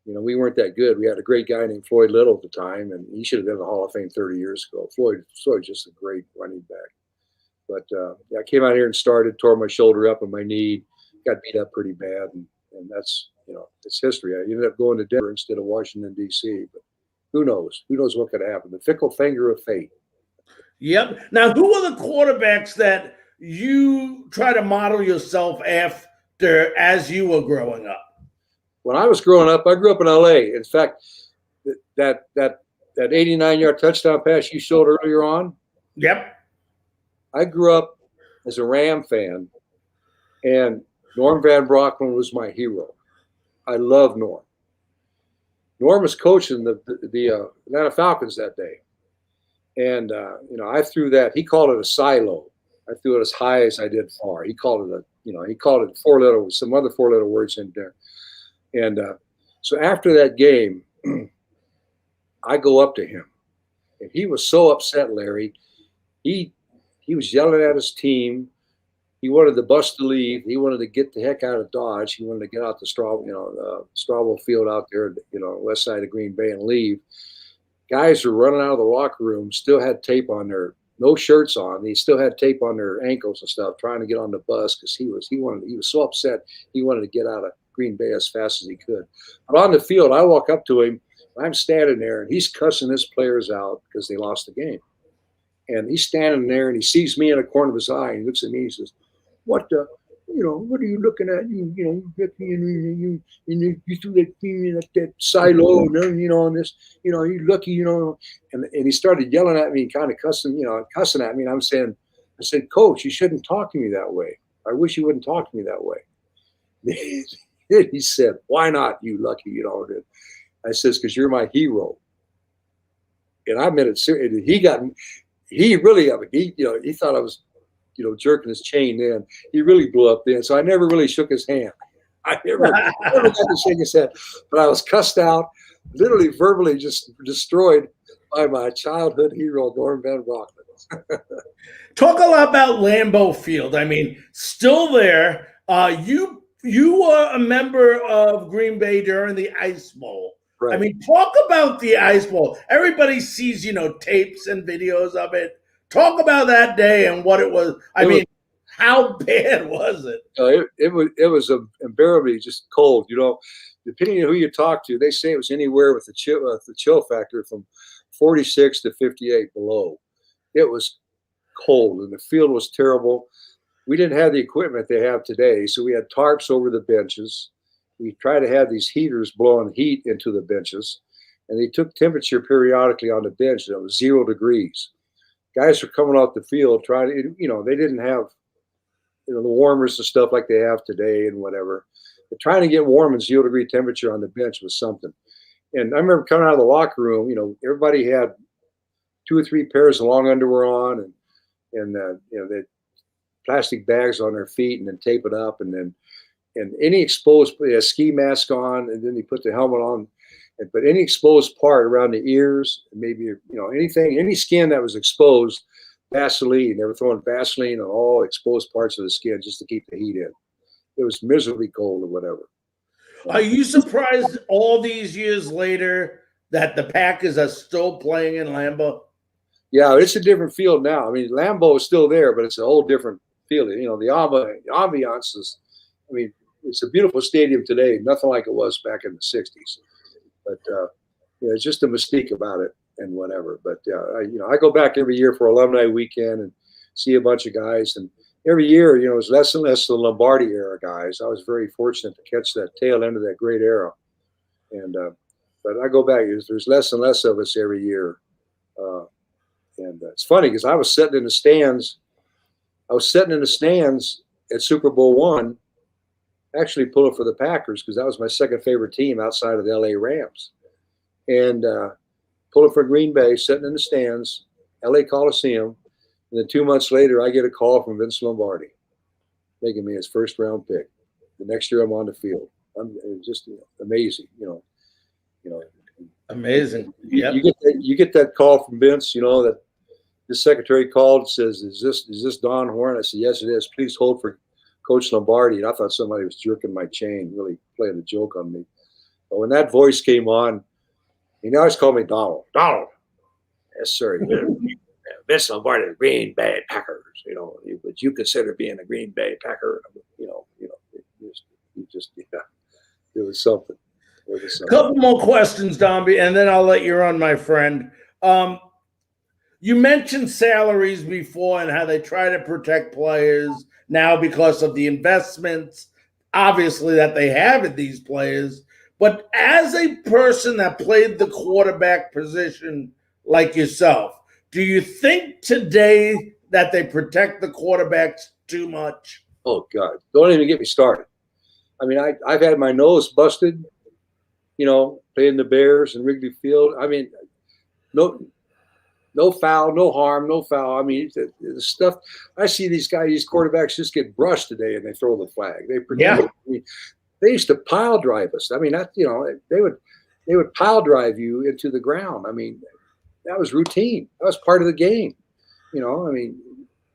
[SPEAKER 3] We weren't that good. We had a great guy named Floyd Little at the time, and he should have been in the Hall of Fame 30 years ago. Floyd just a great running back. But I came out here and started, tore my shoulder up and my knee, got beat up pretty bad, and that's it's history. I ended up going to Denver instead of Washington D.C. But who knows? Who knows what could happen? The fickle finger of fate.
[SPEAKER 1] Yep. Now, who are the quarterbacks that you try to model yourself after as you were growing up?
[SPEAKER 3] When I was growing up, I grew up in L.A. In fact, that 89-yard touchdown pass you showed earlier on.
[SPEAKER 1] Yep.
[SPEAKER 3] I grew up as a Ram fan, and Norm Van Brocklin was my hero. I love Norm. Norm was coaching the Atlanta Falcons that day. And, I threw that. He called it a silo. I threw it as high as I did far. He called it some other 4-letter words in there. And so after that game, I go up to him. And he was so upset, Larry. He was yelling at his team. He wanted the bus to leave. He wanted to get the heck out of Dodge. He wanted to get out the Lambeau Field out there, west side of Green Bay and leave. Guys were running out of the locker room, still had tape on their, no shirts on. They still had tape on their ankles and stuff, trying to get on the bus because he was so upset. He wanted to get out of Green Bay as fast as he could. But on the field, I walk up to him. I'm standing there, and he's cussing his players out because they lost the game. And he's standing there, and he sees me in the corner of his eye, and he looks at me and he says, what are you looking at? You threw that thing in that silo, and this, you're lucky, and he started yelling at me, kind of cussing at me. And I said, Coach, you shouldn't talk to me that way. I wish you wouldn't talk to me that way. He said, why not, you lucky, I says, because you're my hero. And I meant it seriously. He thought I was, jerking his chain in. He really blew up then. So I never really shook his hand. I never got to shake his hand. But I was cussed out, literally verbally just destroyed by my childhood hero, Norm Van Brocklin.
[SPEAKER 1] Talk a lot about Lambeau Field. I mean, still there. You were a member of Green Bay during the Ice Bowl.
[SPEAKER 3] Right.
[SPEAKER 1] I mean, talk about the Ice Bowl. Everybody sees, tapes and videos of it. Talk about that day and what it was. I mean, how bad was it?
[SPEAKER 3] It was unbearably just cold. Depending on who you talk to, they say it was anywhere with the chill factor from 46 to 58 below. It was cold, and the field was terrible. We didn't have the equipment they have today, so we had tarps over the benches. We tried to have these heaters blowing heat into the benches, and they took temperature periodically on the bench. It was 0 degrees. Guys were coming off the field trying to, they didn't have, the warmers and stuff like they have today and whatever. But trying to get warm in 0 degree temperature on the bench was something. And I remember coming out of the locker room, everybody had 2 or 3 pairs of long underwear on and they had plastic bags on their feet and then tape it up and any exposed, a ski mask on, and then they put the helmet on. But any exposed part around the ears, maybe, anything, any skin that was exposed, Vaseline. They were throwing Vaseline on all exposed parts of the skin just to keep the heat in. It was miserably cold or whatever.
[SPEAKER 1] Are you surprised all these years later that the Packers are still playing in Lambeau?
[SPEAKER 3] Yeah, it's a different field now. I mean, Lambeau is still there, but it's a whole different field. The ambiance is, it's a beautiful stadium today, nothing like it was back in the 60s. But it's just a mystique about it and whatever. But I go back every year for alumni weekend and see a bunch of guys. And every year, it's less and less the Lombardi era guys. I was very fortunate to catch that tail end of that great era. And but I go back. There's less and less of us every year. And it's funny because I was sitting in the stands. At Super Bowl I. Actually pulling for the Packers because that was my second favorite team outside of the LA Rams. And pulling for Green Bay, sitting in the stands, LA Coliseum. And then 2 months later, I get a call from Vince Lombardi, making me his first round pick. The next year I'm on the field. It's just amazing,
[SPEAKER 1] Amazing. Yep.
[SPEAKER 3] You get that call from Vince, that the secretary called and says, is this Don Horn? I said, yes, it is. Please hold for Coach Lombardi. And I thought somebody was jerking my chain, really playing a joke on me. But when that voice came on, he always called me Donald. Donald. Yes, sir. Vince Lombardi, Green Bay Packers, would you consider being a Green Bay Packer? It was something.
[SPEAKER 1] Couple more questions, Dombey, and then I'll let you run, my friend. You mentioned salaries before and how they try to protect players now because of the investments, obviously, that they have in these players. But as a person that played the quarterback position like yourself, do you think today that they protect the quarterbacks too much.
[SPEAKER 3] Oh God, don't even get me started. I mean, I've had my nose busted, playing the Bears and Wrigley Field. I mean, no foul, no harm, no foul. I mean, the stuff I see these quarterbacks just get brushed today and they throw the flag. They pretend.
[SPEAKER 1] Yeah.
[SPEAKER 3] I mean, they used to pile drive us. I mean, they would pile drive you into the ground. I mean, that was routine. That was part of the game. I mean,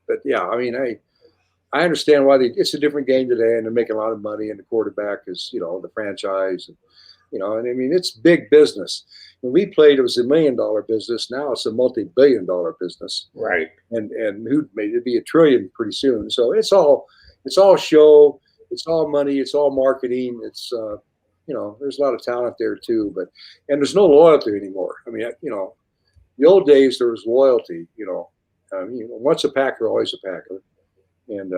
[SPEAKER 3] but yeah, I mean, I understand why it's a different game today, and they're making a lot of money, and the quarterback is, the franchise, and I mean, it's big business. When we played, it was $1 million business. Now it's a multi-billion-dollar business,
[SPEAKER 1] Right.
[SPEAKER 3] and who made it be $1 trillion pretty soon? So it's all show, it's all money, it's all marketing. It's there's a lot of talent there too, and there's no loyalty anymore. I mean, the old days there was loyalty. Once a Packer, always a Packer. And,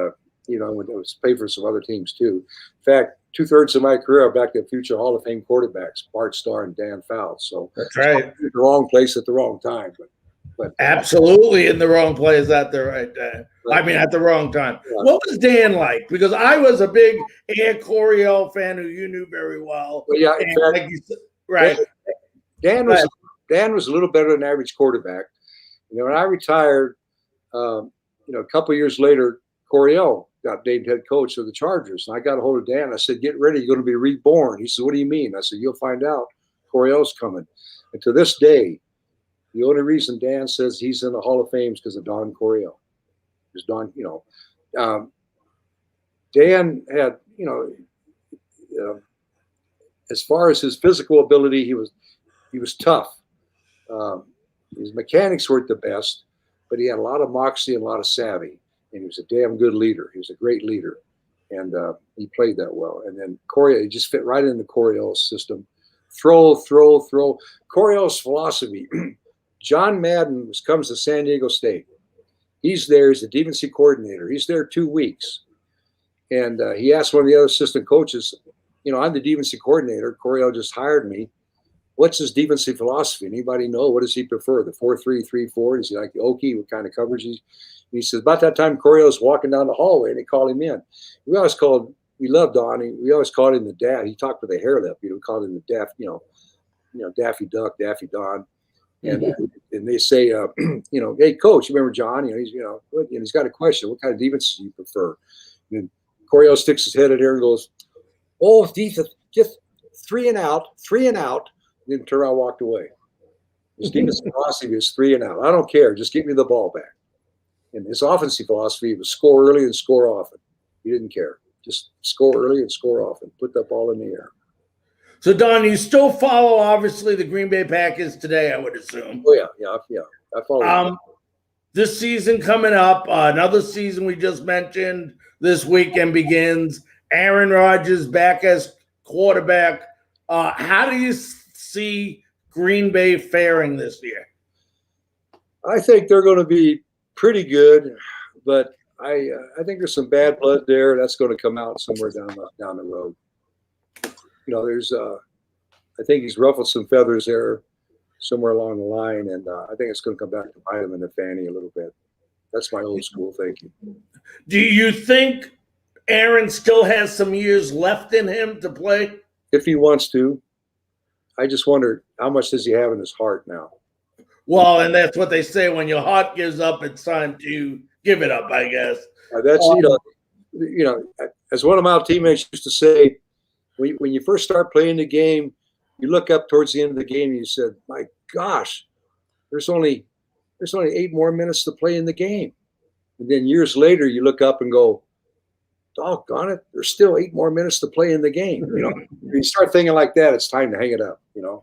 [SPEAKER 3] it was paid for some other teams too. In fact, 2/3 of my career, I backed up future Hall of Fame quarterbacks, Bart Starr and Dan Fouts. So
[SPEAKER 1] That's right.
[SPEAKER 3] The wrong place at the wrong time. But
[SPEAKER 1] Absolutely in the wrong place at the right time. I mean, at the wrong time.
[SPEAKER 3] Yeah.
[SPEAKER 1] What was Dan like? Because I was a big Air Coryell fan who you knew very well.
[SPEAKER 3] Well, yeah, in fact,
[SPEAKER 1] like you said, right.
[SPEAKER 3] Dan was a little better than average quarterback. When I retired, a couple of years later, Coryell got named head coach of the Chargers. And I got a hold of Dan. I said, get ready. You're going to be reborn. He said, what do you mean? I said, you'll find out. Coryell's coming. And to this day, the only reason Dan says he's in the Hall of Fame is because of Don Coryell. Because Dan had, as far as his physical ability, he was tough. His mechanics weren't the best, but he had a lot of moxie and a lot of savvy. And he was a damn good leader. He was a great leader, and he played that well. And then Coryell, he just fit right in the Coryell's system. Throw. Coryell's philosophy. John Madden comes to San Diego State. He's there. He's the defensive coordinator. He's there 2 weeks. And he asked one of the other assistant coaches, I'm the defensive coordinator. Coryell just hired me. What's his defensive philosophy? Anybody know? What does he prefer? The 4-3-3-4? Does he like the Okie? What kind of coverage? He says, about that time, Coryell was walking down the hallway, and they called him in. We loved Donnie. We always called him the dad. He talked with a hair lip. We called him the Daffy Duck, Daffy Don. And they say, hey, coach, you remember John? He's got a question. What kind of defense do you prefer? And Coryell sticks his head in there and goes, defense, just 3 and out. And then Terrell walked away. His defensive philosophy is 3 and out. I don't care. Just give me the ball back. And his offensive philosophy was score early and score often. He didn't care. Just score early and score often. Put that ball in the air.
[SPEAKER 1] So, Don, you still follow, obviously, the Green Bay Packers today, I would assume.
[SPEAKER 3] Oh, yeah. I follow.
[SPEAKER 1] This season coming up, another season we just mentioned this weekend begins. Aaron Rodgers back as quarterback. How do you see Green Bay faring this year?
[SPEAKER 3] I think they're going to be pretty good, but I think there's some bad blood there. That's going to come out somewhere down the road. There's I think he's ruffled some feathers there somewhere along the line, and I think it's going to come back to bite him in the fanny a little bit. That's my old school thinking.
[SPEAKER 1] Do you think Aaron still has some years left in him to play?
[SPEAKER 3] If he wants to. I just wonder, how much does he have in his heart now?
[SPEAKER 1] Well, and that's what they say, when your heart gives up, it's time to give it up, I guess.
[SPEAKER 3] That's as one of my teammates used to say, when you first start playing the game, you look up towards the end of the game and you said, my gosh, there's only 8 more minutes to play in the game. And then years later, you look up and go, doggone it, there's still 8 more minutes to play in the game. You start thinking like that, it's time to hang it up,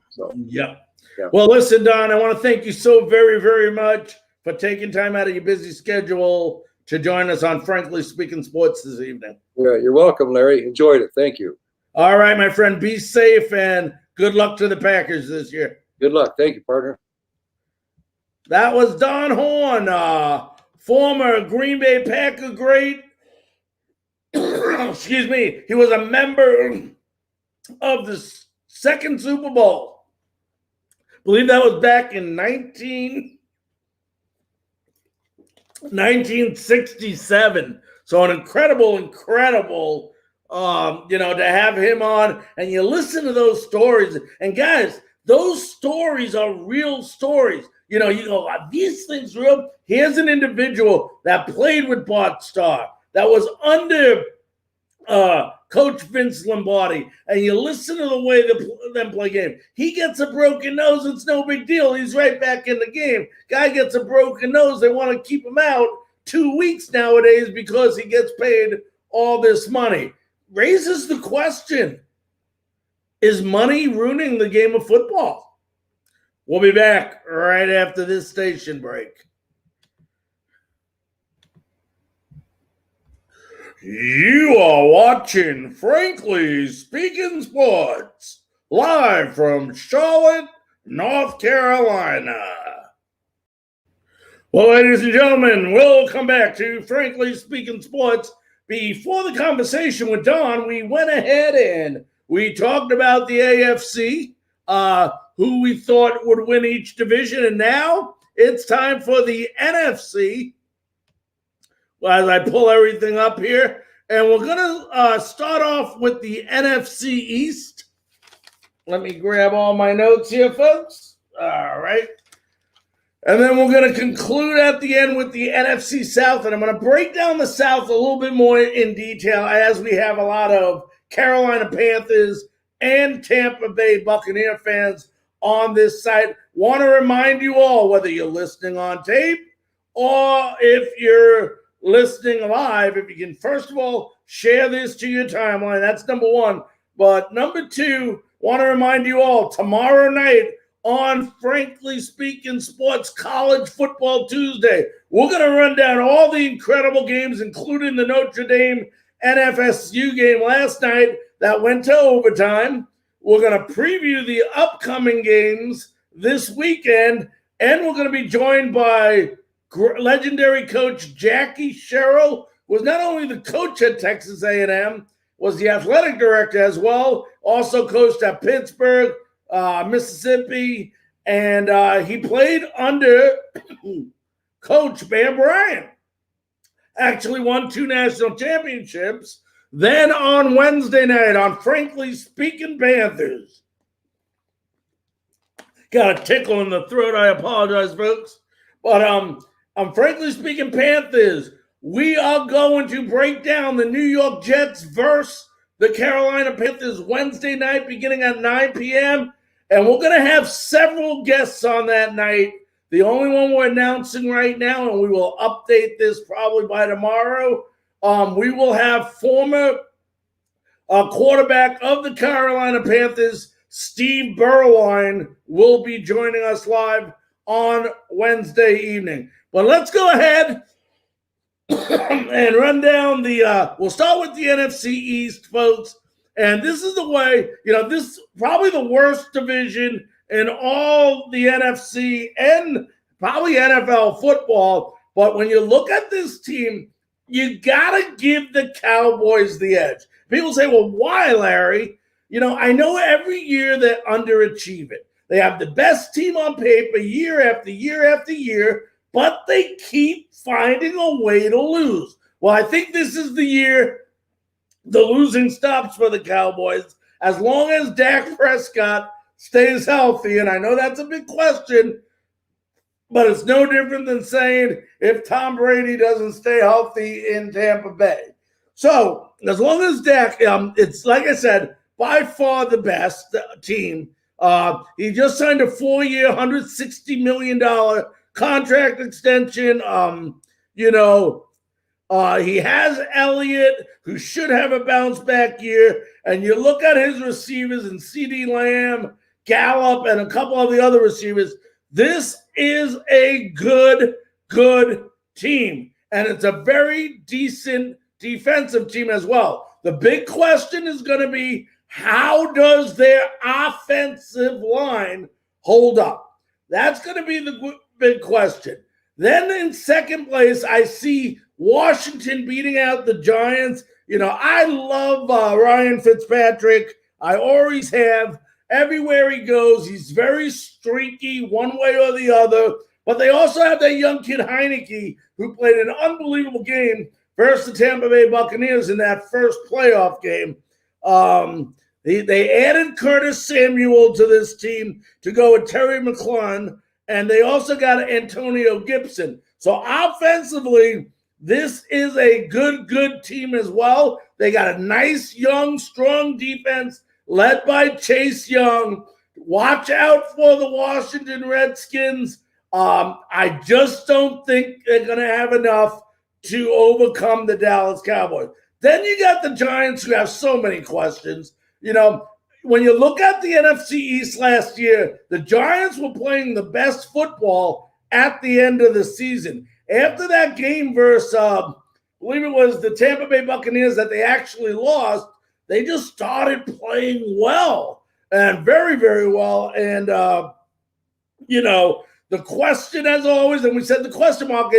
[SPEAKER 3] So
[SPEAKER 1] yeah.
[SPEAKER 3] Yeah.
[SPEAKER 1] Well, listen, Don, I want to thank you so very, very much for taking time out of your busy schedule to join us on Frankly Speaking Sports this evening.
[SPEAKER 3] Yeah, you're welcome, Larry. Enjoyed it. Thank you.
[SPEAKER 1] All right, my friend, be safe and good luck to the Packers this year.
[SPEAKER 3] Good luck. Thank you, partner.
[SPEAKER 1] That was Don Horn, former Green Bay Packer great. Excuse me. He was a member of the second Super Bowl. I believe that was back in 1967. So an incredible, to have him on. And you listen to those stories. And guys, those stories are real stories. You go, are these things real? Here's an individual that played with Bart Starr, that was under Coach Vince Lombardi, and you listen to the way them play game. He gets a broken nose, it's no big deal. He's right back in the game. Guy gets a broken nose, they want to keep him out 2 weeks nowadays because he gets paid all this money. Raises the question, is money ruining the game of football? We'll be back right after this station break. You are watching Frankly Speaking Sports, live from Charlotte, North Carolina. Well, ladies and gentlemen, we'll come back to Frankly Speaking Sports. Before the conversation with Don, we went ahead and we talked about the AFC, who we thought would win each division, and now it's time for the NFC. As I pull everything up here, and we're going to start off with the NFC East. Let me grab all my notes here, folks. All right. And then we're going to conclude at the end with the NFC South, and I'm going to break down the South a little bit more in detail as we have a lot of Carolina Panthers and Tampa Bay Buccaneer fans on this site. Want to remind you all, whether you're listening on tape or if you're listening live, if you can, first of all, share this to your timeline. That's number one. But number two, want to remind you all, tomorrow night on Frankly Speaking Sports College Football Tuesday, we're going to run down all the incredible games, including the Notre Dame NFSU game last night that went to overtime. We're going to preview the upcoming games this weekend, and we're going to be joined by legendary coach Jackie Sherrill, was not only the coach at Texas A&M, was the athletic director as well, also coached at Pittsburgh, Mississippi, and he played under Coach Bear Bryant. Actually won 2 national championships. Then on Wednesday night, on Frankly Speaking Panthers. Got a tickle in the throat, I apologize, folks. But Frankly Speaking Panthers, we are going to break down the New York Jets versus the Carolina Panthers Wednesday night beginning at 9 p.m. And we're going to have several guests on that night. The only one we're announcing right now, and we will update this probably by tomorrow, we will have former quarterback of the Carolina Panthers, Steve Berline, will be joining us live on Wednesday evening. But let's go ahead and run down we'll start with the NFC East, folks. And this is the way, this is probably the worst division in all the NFC and probably NFL football. But when you look at this team, you got to give the Cowboys the edge. People say, well, why, Larry? I know every year they underachieve it. They have the best team on paper year after year after year, but they keep finding a way to lose. Well, I think this is the year the losing stops for the Cowboys, as long as Dak Prescott stays healthy. And I know that's a big question, but it's no different than saying if Tom Brady doesn't stay healthy in Tampa Bay. So as long as Dak, it's like I said, by far the best team. He just signed a 4-year, $160 million contract extension. He has Elliott, who should have a bounce back year. And you look at his receivers and CeeDee Lamb, Gallup, and a couple of the other receivers. This is a good team. And it's a very decent defensive team as well. The big question is going to be, how does their offensive line hold up? That's going to be the big question. Then in second place, I see Washington beating out the Giants. I love Ryan Fitzpatrick. I always have. Everywhere he goes, he's very streaky one way or the other. But they also have that young kid Heineke, who played an unbelievable game versus the Tampa Bay Buccaneers in that first playoff game. They added Curtis Samuel to this team to go with Terry McLaurin, and they also got Antonio Gibson. So offensively, this is a good team as well. They got a nice, young, strong defense led by Chase Young. Watch out for the Washington Redskins. I just don't think they're going to have enough to overcome the Dallas Cowboys. Then you got the Giants, who have so many questions. When you look at the NFC East last year, the Giants were playing the best football at the end of the season. After that game versus, I believe it was the Tampa Bay Buccaneers that they actually lost, they just started playing well and very, very well. And, the question, as always, and we said the question mark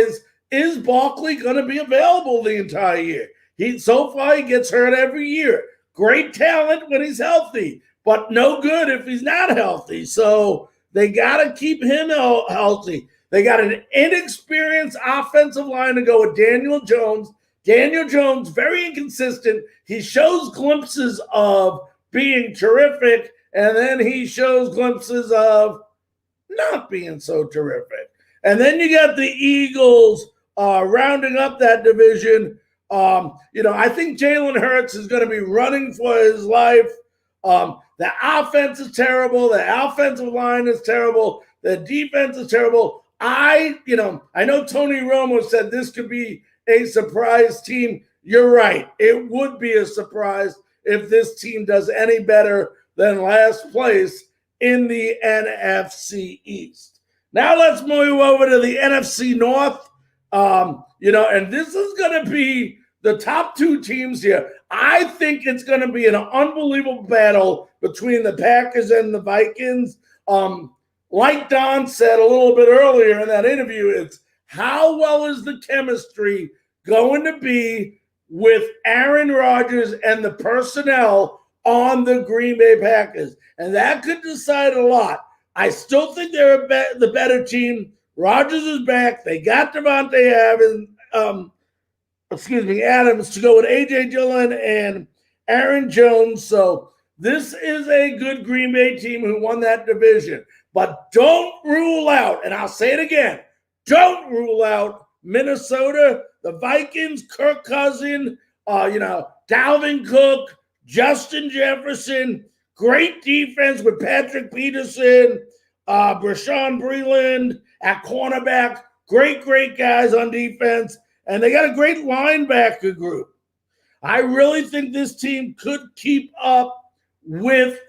[SPEAKER 1] is Barkley going to be available the entire year? So far, he gets hurt every year. Great talent when he's healthy, but no good if he's not healthy. So they got to keep him healthy. They got an inexperienced offensive line to go with Daniel Jones. Daniel Jones, very inconsistent. He shows glimpses of being terrific, and then he shows glimpses of not being so terrific. And then you got the Eagles rounding up that division. I think Jalen Hurts is going to be running for his life. The offense is terrible. The offensive line is terrible. The defense is terrible. I know Tony Romo said this could be a surprise team. You're right. It would be a surprise if this team does any better than last place in the NFC East. Now let's move over to the NFC North. And this is going to be the top two teams here. I think it's going to be an unbelievable battle between the Packers and the Vikings. Like Don said a little bit earlier in that interview, it's how well is the chemistry going to be with Aaron Rodgers and the personnel on the Green Bay Packers? And that could decide a lot. I still think they're the better team. Rodgers is back. They got Devontae Adams to go with A.J. Dillon and Aaron Jones. So this is a good Green Bay team who won that division. But don't rule out, and I'll say it again, don't rule out Minnesota, the Vikings, Kirk Cousins, Dalvin Cook, Justin Jefferson, great defense with Patrick Peterson, Brashawn Breeland at cornerback, great guys on defense, and they got a great linebacker group. I really think this team could keep up with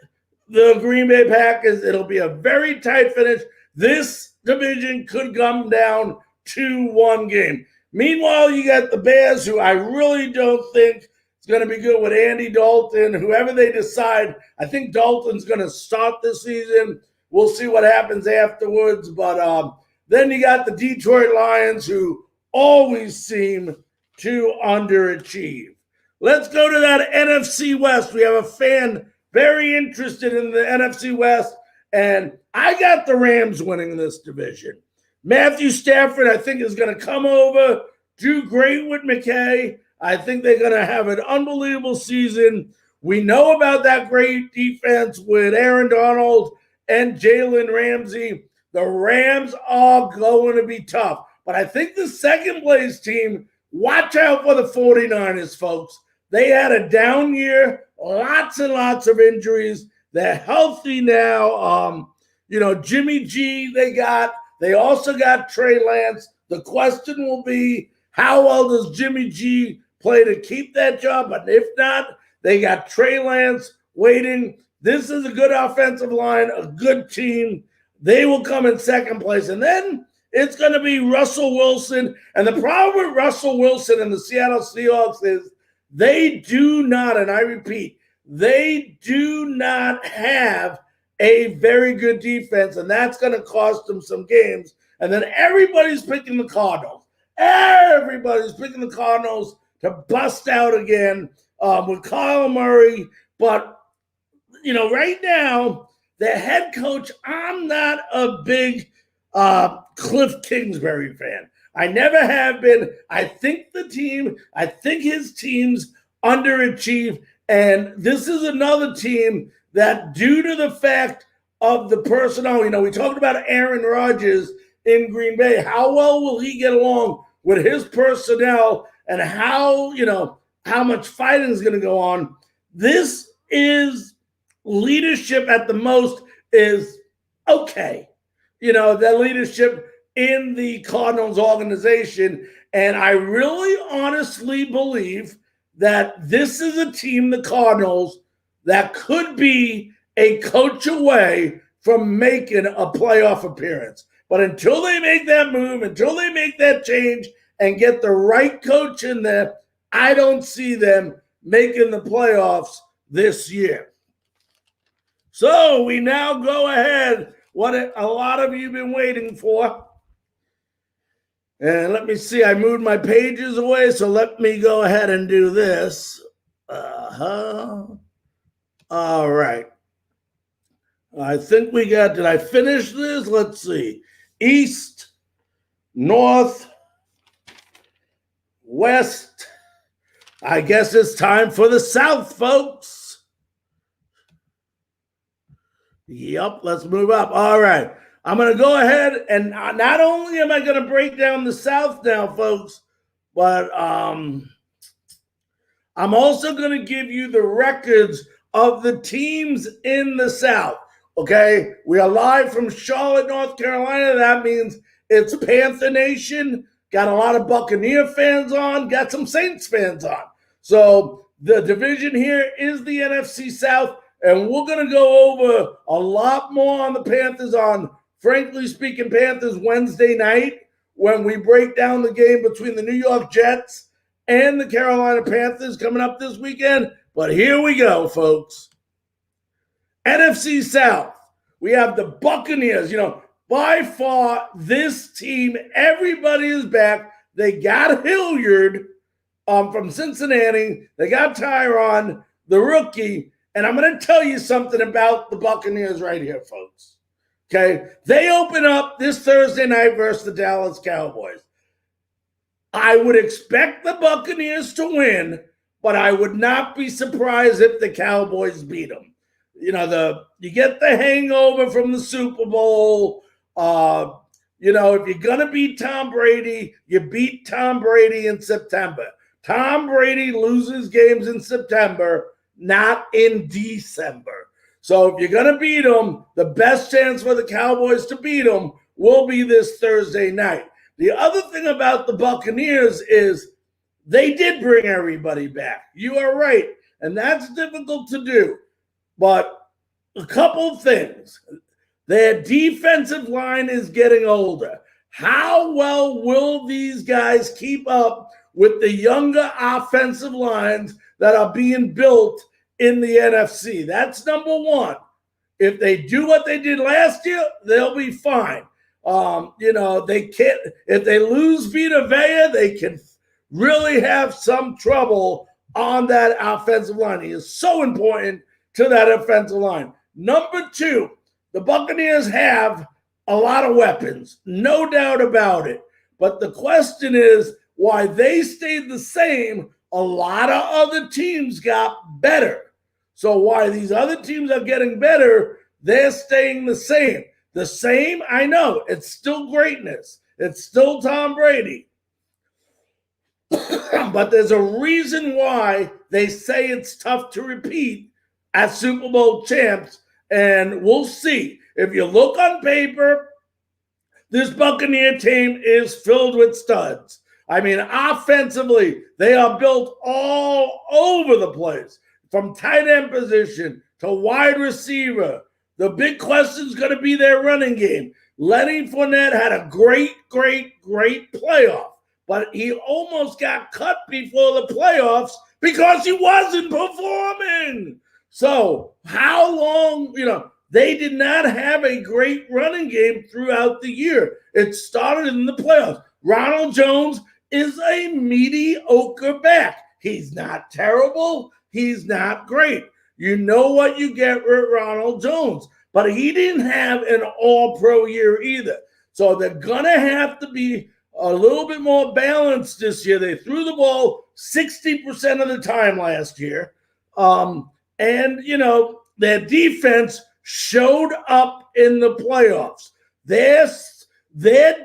[SPEAKER 1] the Green Bay Packers. It'll be a very tight finish. This division could come down to one game. Meanwhile, you got the Bears, who I really don't think is going to be good with Andy Dalton. Whoever they decide, I think Dalton's going to start this season. We'll see what happens afterwards. But then you got the Detroit Lions, who always seem to underachieve. Let's go to that NFC West. We have a fan very interested in the NFC West, and I got the Rams winning this division. Matthew Stafford, I think, is going to come over, do great with McKay. I think they're going to have an unbelievable season. We know about that great defense with Aaron Donald and Jalen Ramsey. The Rams are going to be tough. But I think the second place team, watch out for the 49ers, folks. They had a down year, lots and lots of injuries. They're healthy now. Jimmy G they also got Trey Lance. The question will be, how well does Jimmy G play to keep that job? But if not, they got Trey Lance waiting. This is a good offensive line, a good team. They will come in second place. And then it's going to be Russell Wilson. And the problem with Russell Wilson and the Seattle Seahawks is they do not, and I repeat, they do not have a very good defense, and that's going to cost them some games. And then everybody's picking the Cardinals. Everybody's picking the Cardinals to bust out again with Kyle Murray. But, right now, the head coach, I'm not a big Cliff Kingsbury fan. I never have been. I think his teams underachieve. And this is another team that, due to the fact of the personnel, we talked about Aaron Rodgers in Green Bay. How well will he get along with his personnel, and how much fighting is going to go on? This is leadership at the most is okay. The leadership in the Cardinals organization. And I really honestly believe that this is a team, the Cardinals, that could be a coach away from making a playoff appearance. But until they make that move, until they make that change and get the right coach in there, I don't see them making the playoffs this year. So we now go ahead, what a lot of you have been waiting for. And let me see, I moved my pages away, so let me go ahead and do this. All right. I think we got, did I finish this? Let's see. East, North, West. I guess it's time for the South, folks. Yep, let's move up. All right. I'm going to go ahead, and not only am I going to break down the South now, folks, but I'm also going to give you the records of the teams in the South. Okay, we are live from Charlotte, North Carolina. That means it's Panther Nation. Got a lot of Buccaneer fans on, got some Saints fans on. So the division here is the NFC South, and we're going to go over a lot more on the Panthers on Frankly Speaking Panthers Wednesday night when we break down the game between the New York Jets and the Carolina Panthers coming up this weekend. But here we go, folks. NFC South, we have the Buccaneers. By far, this team, everybody is back. They got Hilliard from Cincinnati. They got Tyron, the rookie. And I'm going to tell you something about the Buccaneers right here, folks. Okay? They open up this Thursday night versus the Dallas Cowboys. I would expect the Buccaneers to win, but I would not be surprised if the Cowboys beat them. You get the hangover from the Super Bowl. If you're going to beat Tom Brady, you beat Tom Brady in September. Tom Brady loses games in September, not in December. So if you're going to beat them, the best chance for the Cowboys to beat them will be this Thursday night. The other thing about the Buccaneers is they did bring everybody back. You are right. And that's difficult to do. But a couple of things. Their defensive line is getting older. How well will these guys keep up with the younger offensive lines that are being built in the NFC? That's number one. If they do what they did last year, they'll be fine. They can't. If they lose Vita Vea, they can really have some trouble on that offensive line. He is so important to that offensive line. Number two, the Buccaneers have a lot of weapons, no doubt about it. But the question is why they stayed the same. A lot of other teams got better. So why these other teams are getting better, they're staying the same. The same, I know, it's still greatness. It's still Tom Brady. But there's a reason why they say it's tough to repeat as Super Bowl champs, and we'll see. If you look on paper, this Buccaneer team is filled with studs. I mean, offensively, they are built all over the place, from tight end position to wide receiver. The big question is going to be their running game. Lenny Fournette had a great playoff, but he almost got cut before the playoffs because he wasn't performing. So how long, they did not have a great running game throughout the year. It started in the playoffs. Ronald Jones is a mediocre back. He's not terrible. He's not great. You know what you get with Ronald Jones. But he didn't have an all-pro year either. So they're going to have to be a little bit more balanced this year. They threw the ball 60% of the time last year. And, you know, their defense showed up in the playoffs. Their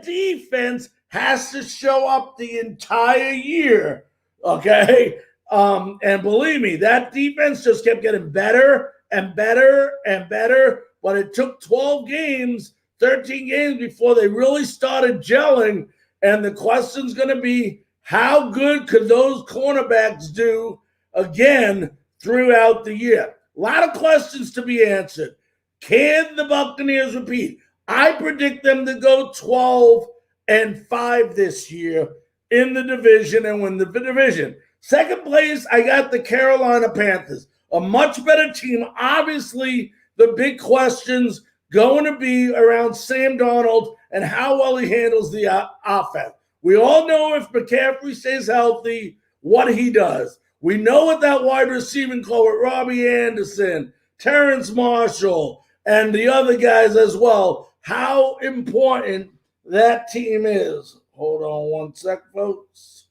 [SPEAKER 1] defense has to show up the entire year, okay? And believe me, that defense just kept getting better and better and better, but it took 12 games, 13 games before they really started gelling, and the question's going to be, how good could those cornerbacks do again throughout the year? A lot of questions to be answered. Can the Buccaneers repeat? I predict them to go 12-5 this year in the division and win the division. Second place, I got the Carolina Panthers, a much better team. Obviously, the big questions going to be around Sam Darnold and how well he handles the offense. We all know if McCaffrey stays healthy, what he does. We know what that wide receiving core with Robbie Anderson, Terrence Marshall, and the other guys as well, how important that team is. Hold on one sec, folks.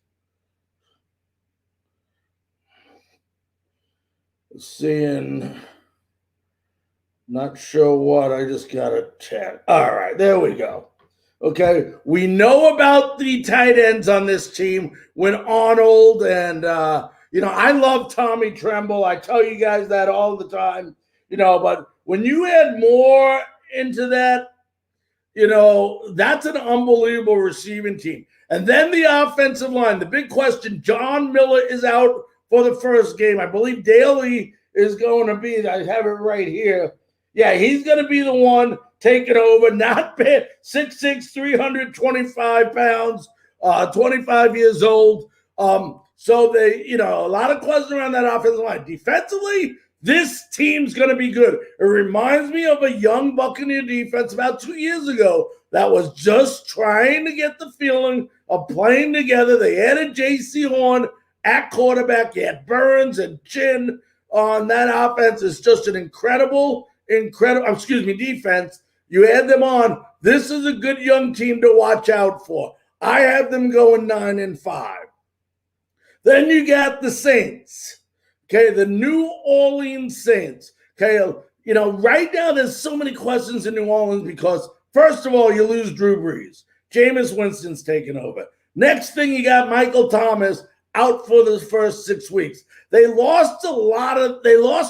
[SPEAKER 1] Seeing, not sure what, I just got a chat. All right, there we go. Okay, we know about the tight ends on this team when Arnold and, I love Tommy Tremble. I tell you guys that all the time, but when you add more into that, that's an unbelievable receiving team. And then the offensive line, the big question, John Miller is out for the first game. I believe Daly is going to be, I have it right here. Yeah, he's going to be the one taking over. Not bad, 6'6", 325 pounds, 25 years old. So they, a lot of questions around that offensive line. Defensively, this team's going to be good. It reminds me of a young Buccaneer defense about 2 years ago that was just trying to get the feeling of playing together. They added J.C. Horn at quarterback. You had Burns and Chin on that offense. It's just an incredible defense. You add them on. This is a good young team to watch out for. I have them going 9-5. Then you got the Saints. Okay, the New Orleans Saints. Okay, right now there's so many questions in New Orleans because, first of all, you lose Drew Brees. Jameis Winston's taking over. Next thing, you got Michael Thomas out for the first 6 weeks. They lost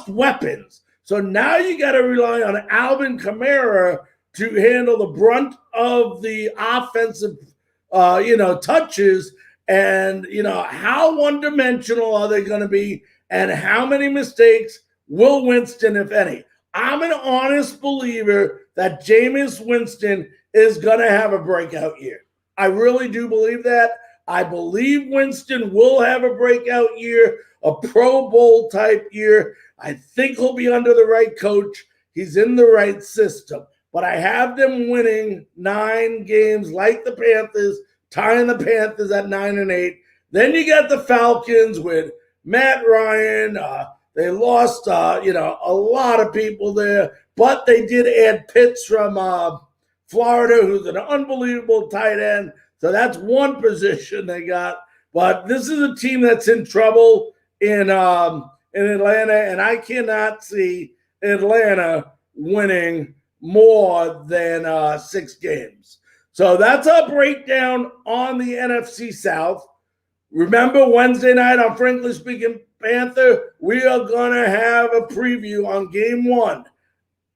[SPEAKER 1] weapons. So now you got to rely on Alvin Kamara to handle the brunt of the offensive, touches. And, how one-dimensional are they going to be? And how many mistakes will Winston, if any? I'm an honest believer that Jameis Winston is going to have a breakout year. I really do believe that. I believe Winston will have a breakout year, a Pro Bowl type year. I think he'll be under the right coach. He's in the right system. But I have them winning 9 games like the Panthers, tying the Panthers at 9-8. Then you got the Falcons with Matt Ryan. They lost, a lot of people there. But they did add Pitts from Florida, who's an unbelievable tight end. So that's one position they got. But this is a team that's in trouble in Atlanta, and I cannot see Atlanta winning more than 6 games. So that's our breakdown on the NFC South. Remember, Wednesday night on Frankly Speaking Panther, we are going to have a preview on Game 1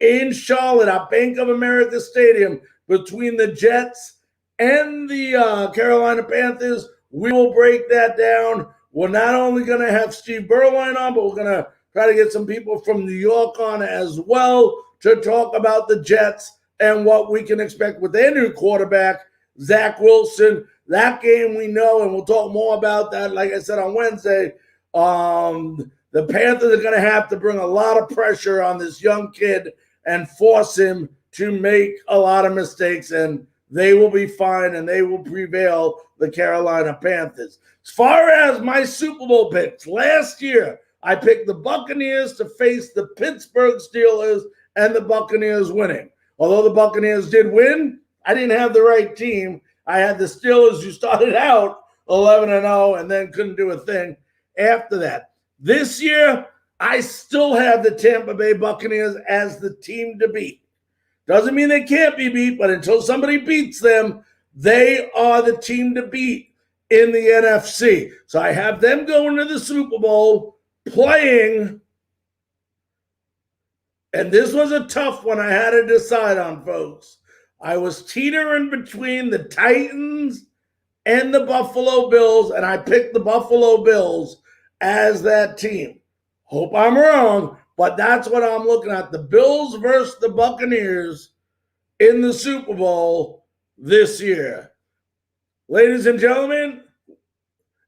[SPEAKER 1] in Charlotte at Bank of America Stadium between the Jets and the Carolina Panthers. We will break that down. We're not only going to have Steve Berline on, but we're going to try to get some people from New York on as well to talk about the Jets and what we can expect with their new quarterback, Zach Wilson. That game we know, and we'll talk more about that, like I said, on Wednesday. The Panthers are going to have to bring a lot of pressure on this young kid and force him to make a lot of mistakes, and they will be fine, and they will prevail, the Carolina Panthers. As far as my Super Bowl picks, last year I picked the Buccaneers to face the Pittsburgh Steelers and the Buccaneers winning. Although the Buccaneers did win, I didn't have the right team. I had the Steelers who started out 11-0 and then couldn't do a thing after that. This year, I still have the Tampa Bay Buccaneers as the team to beat. Doesn't mean they can't be beat, but until somebody beats them, they are the team to beat in the NFC. So I have them going to the Super Bowl playing, and this was a tough one I had to decide on, folks. I was teetering between the Titans and the Buffalo Bills, and I picked the Buffalo Bills as that team. Hope I'm wrong, but that's what I'm looking at. The Bills versus the Buccaneers in the Super Bowl this year. Ladies and gentlemen,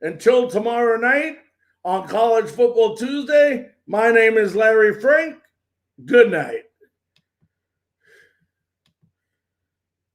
[SPEAKER 1] until tomorrow night on College Football Tuesday, my name is Larry Frank. Good night.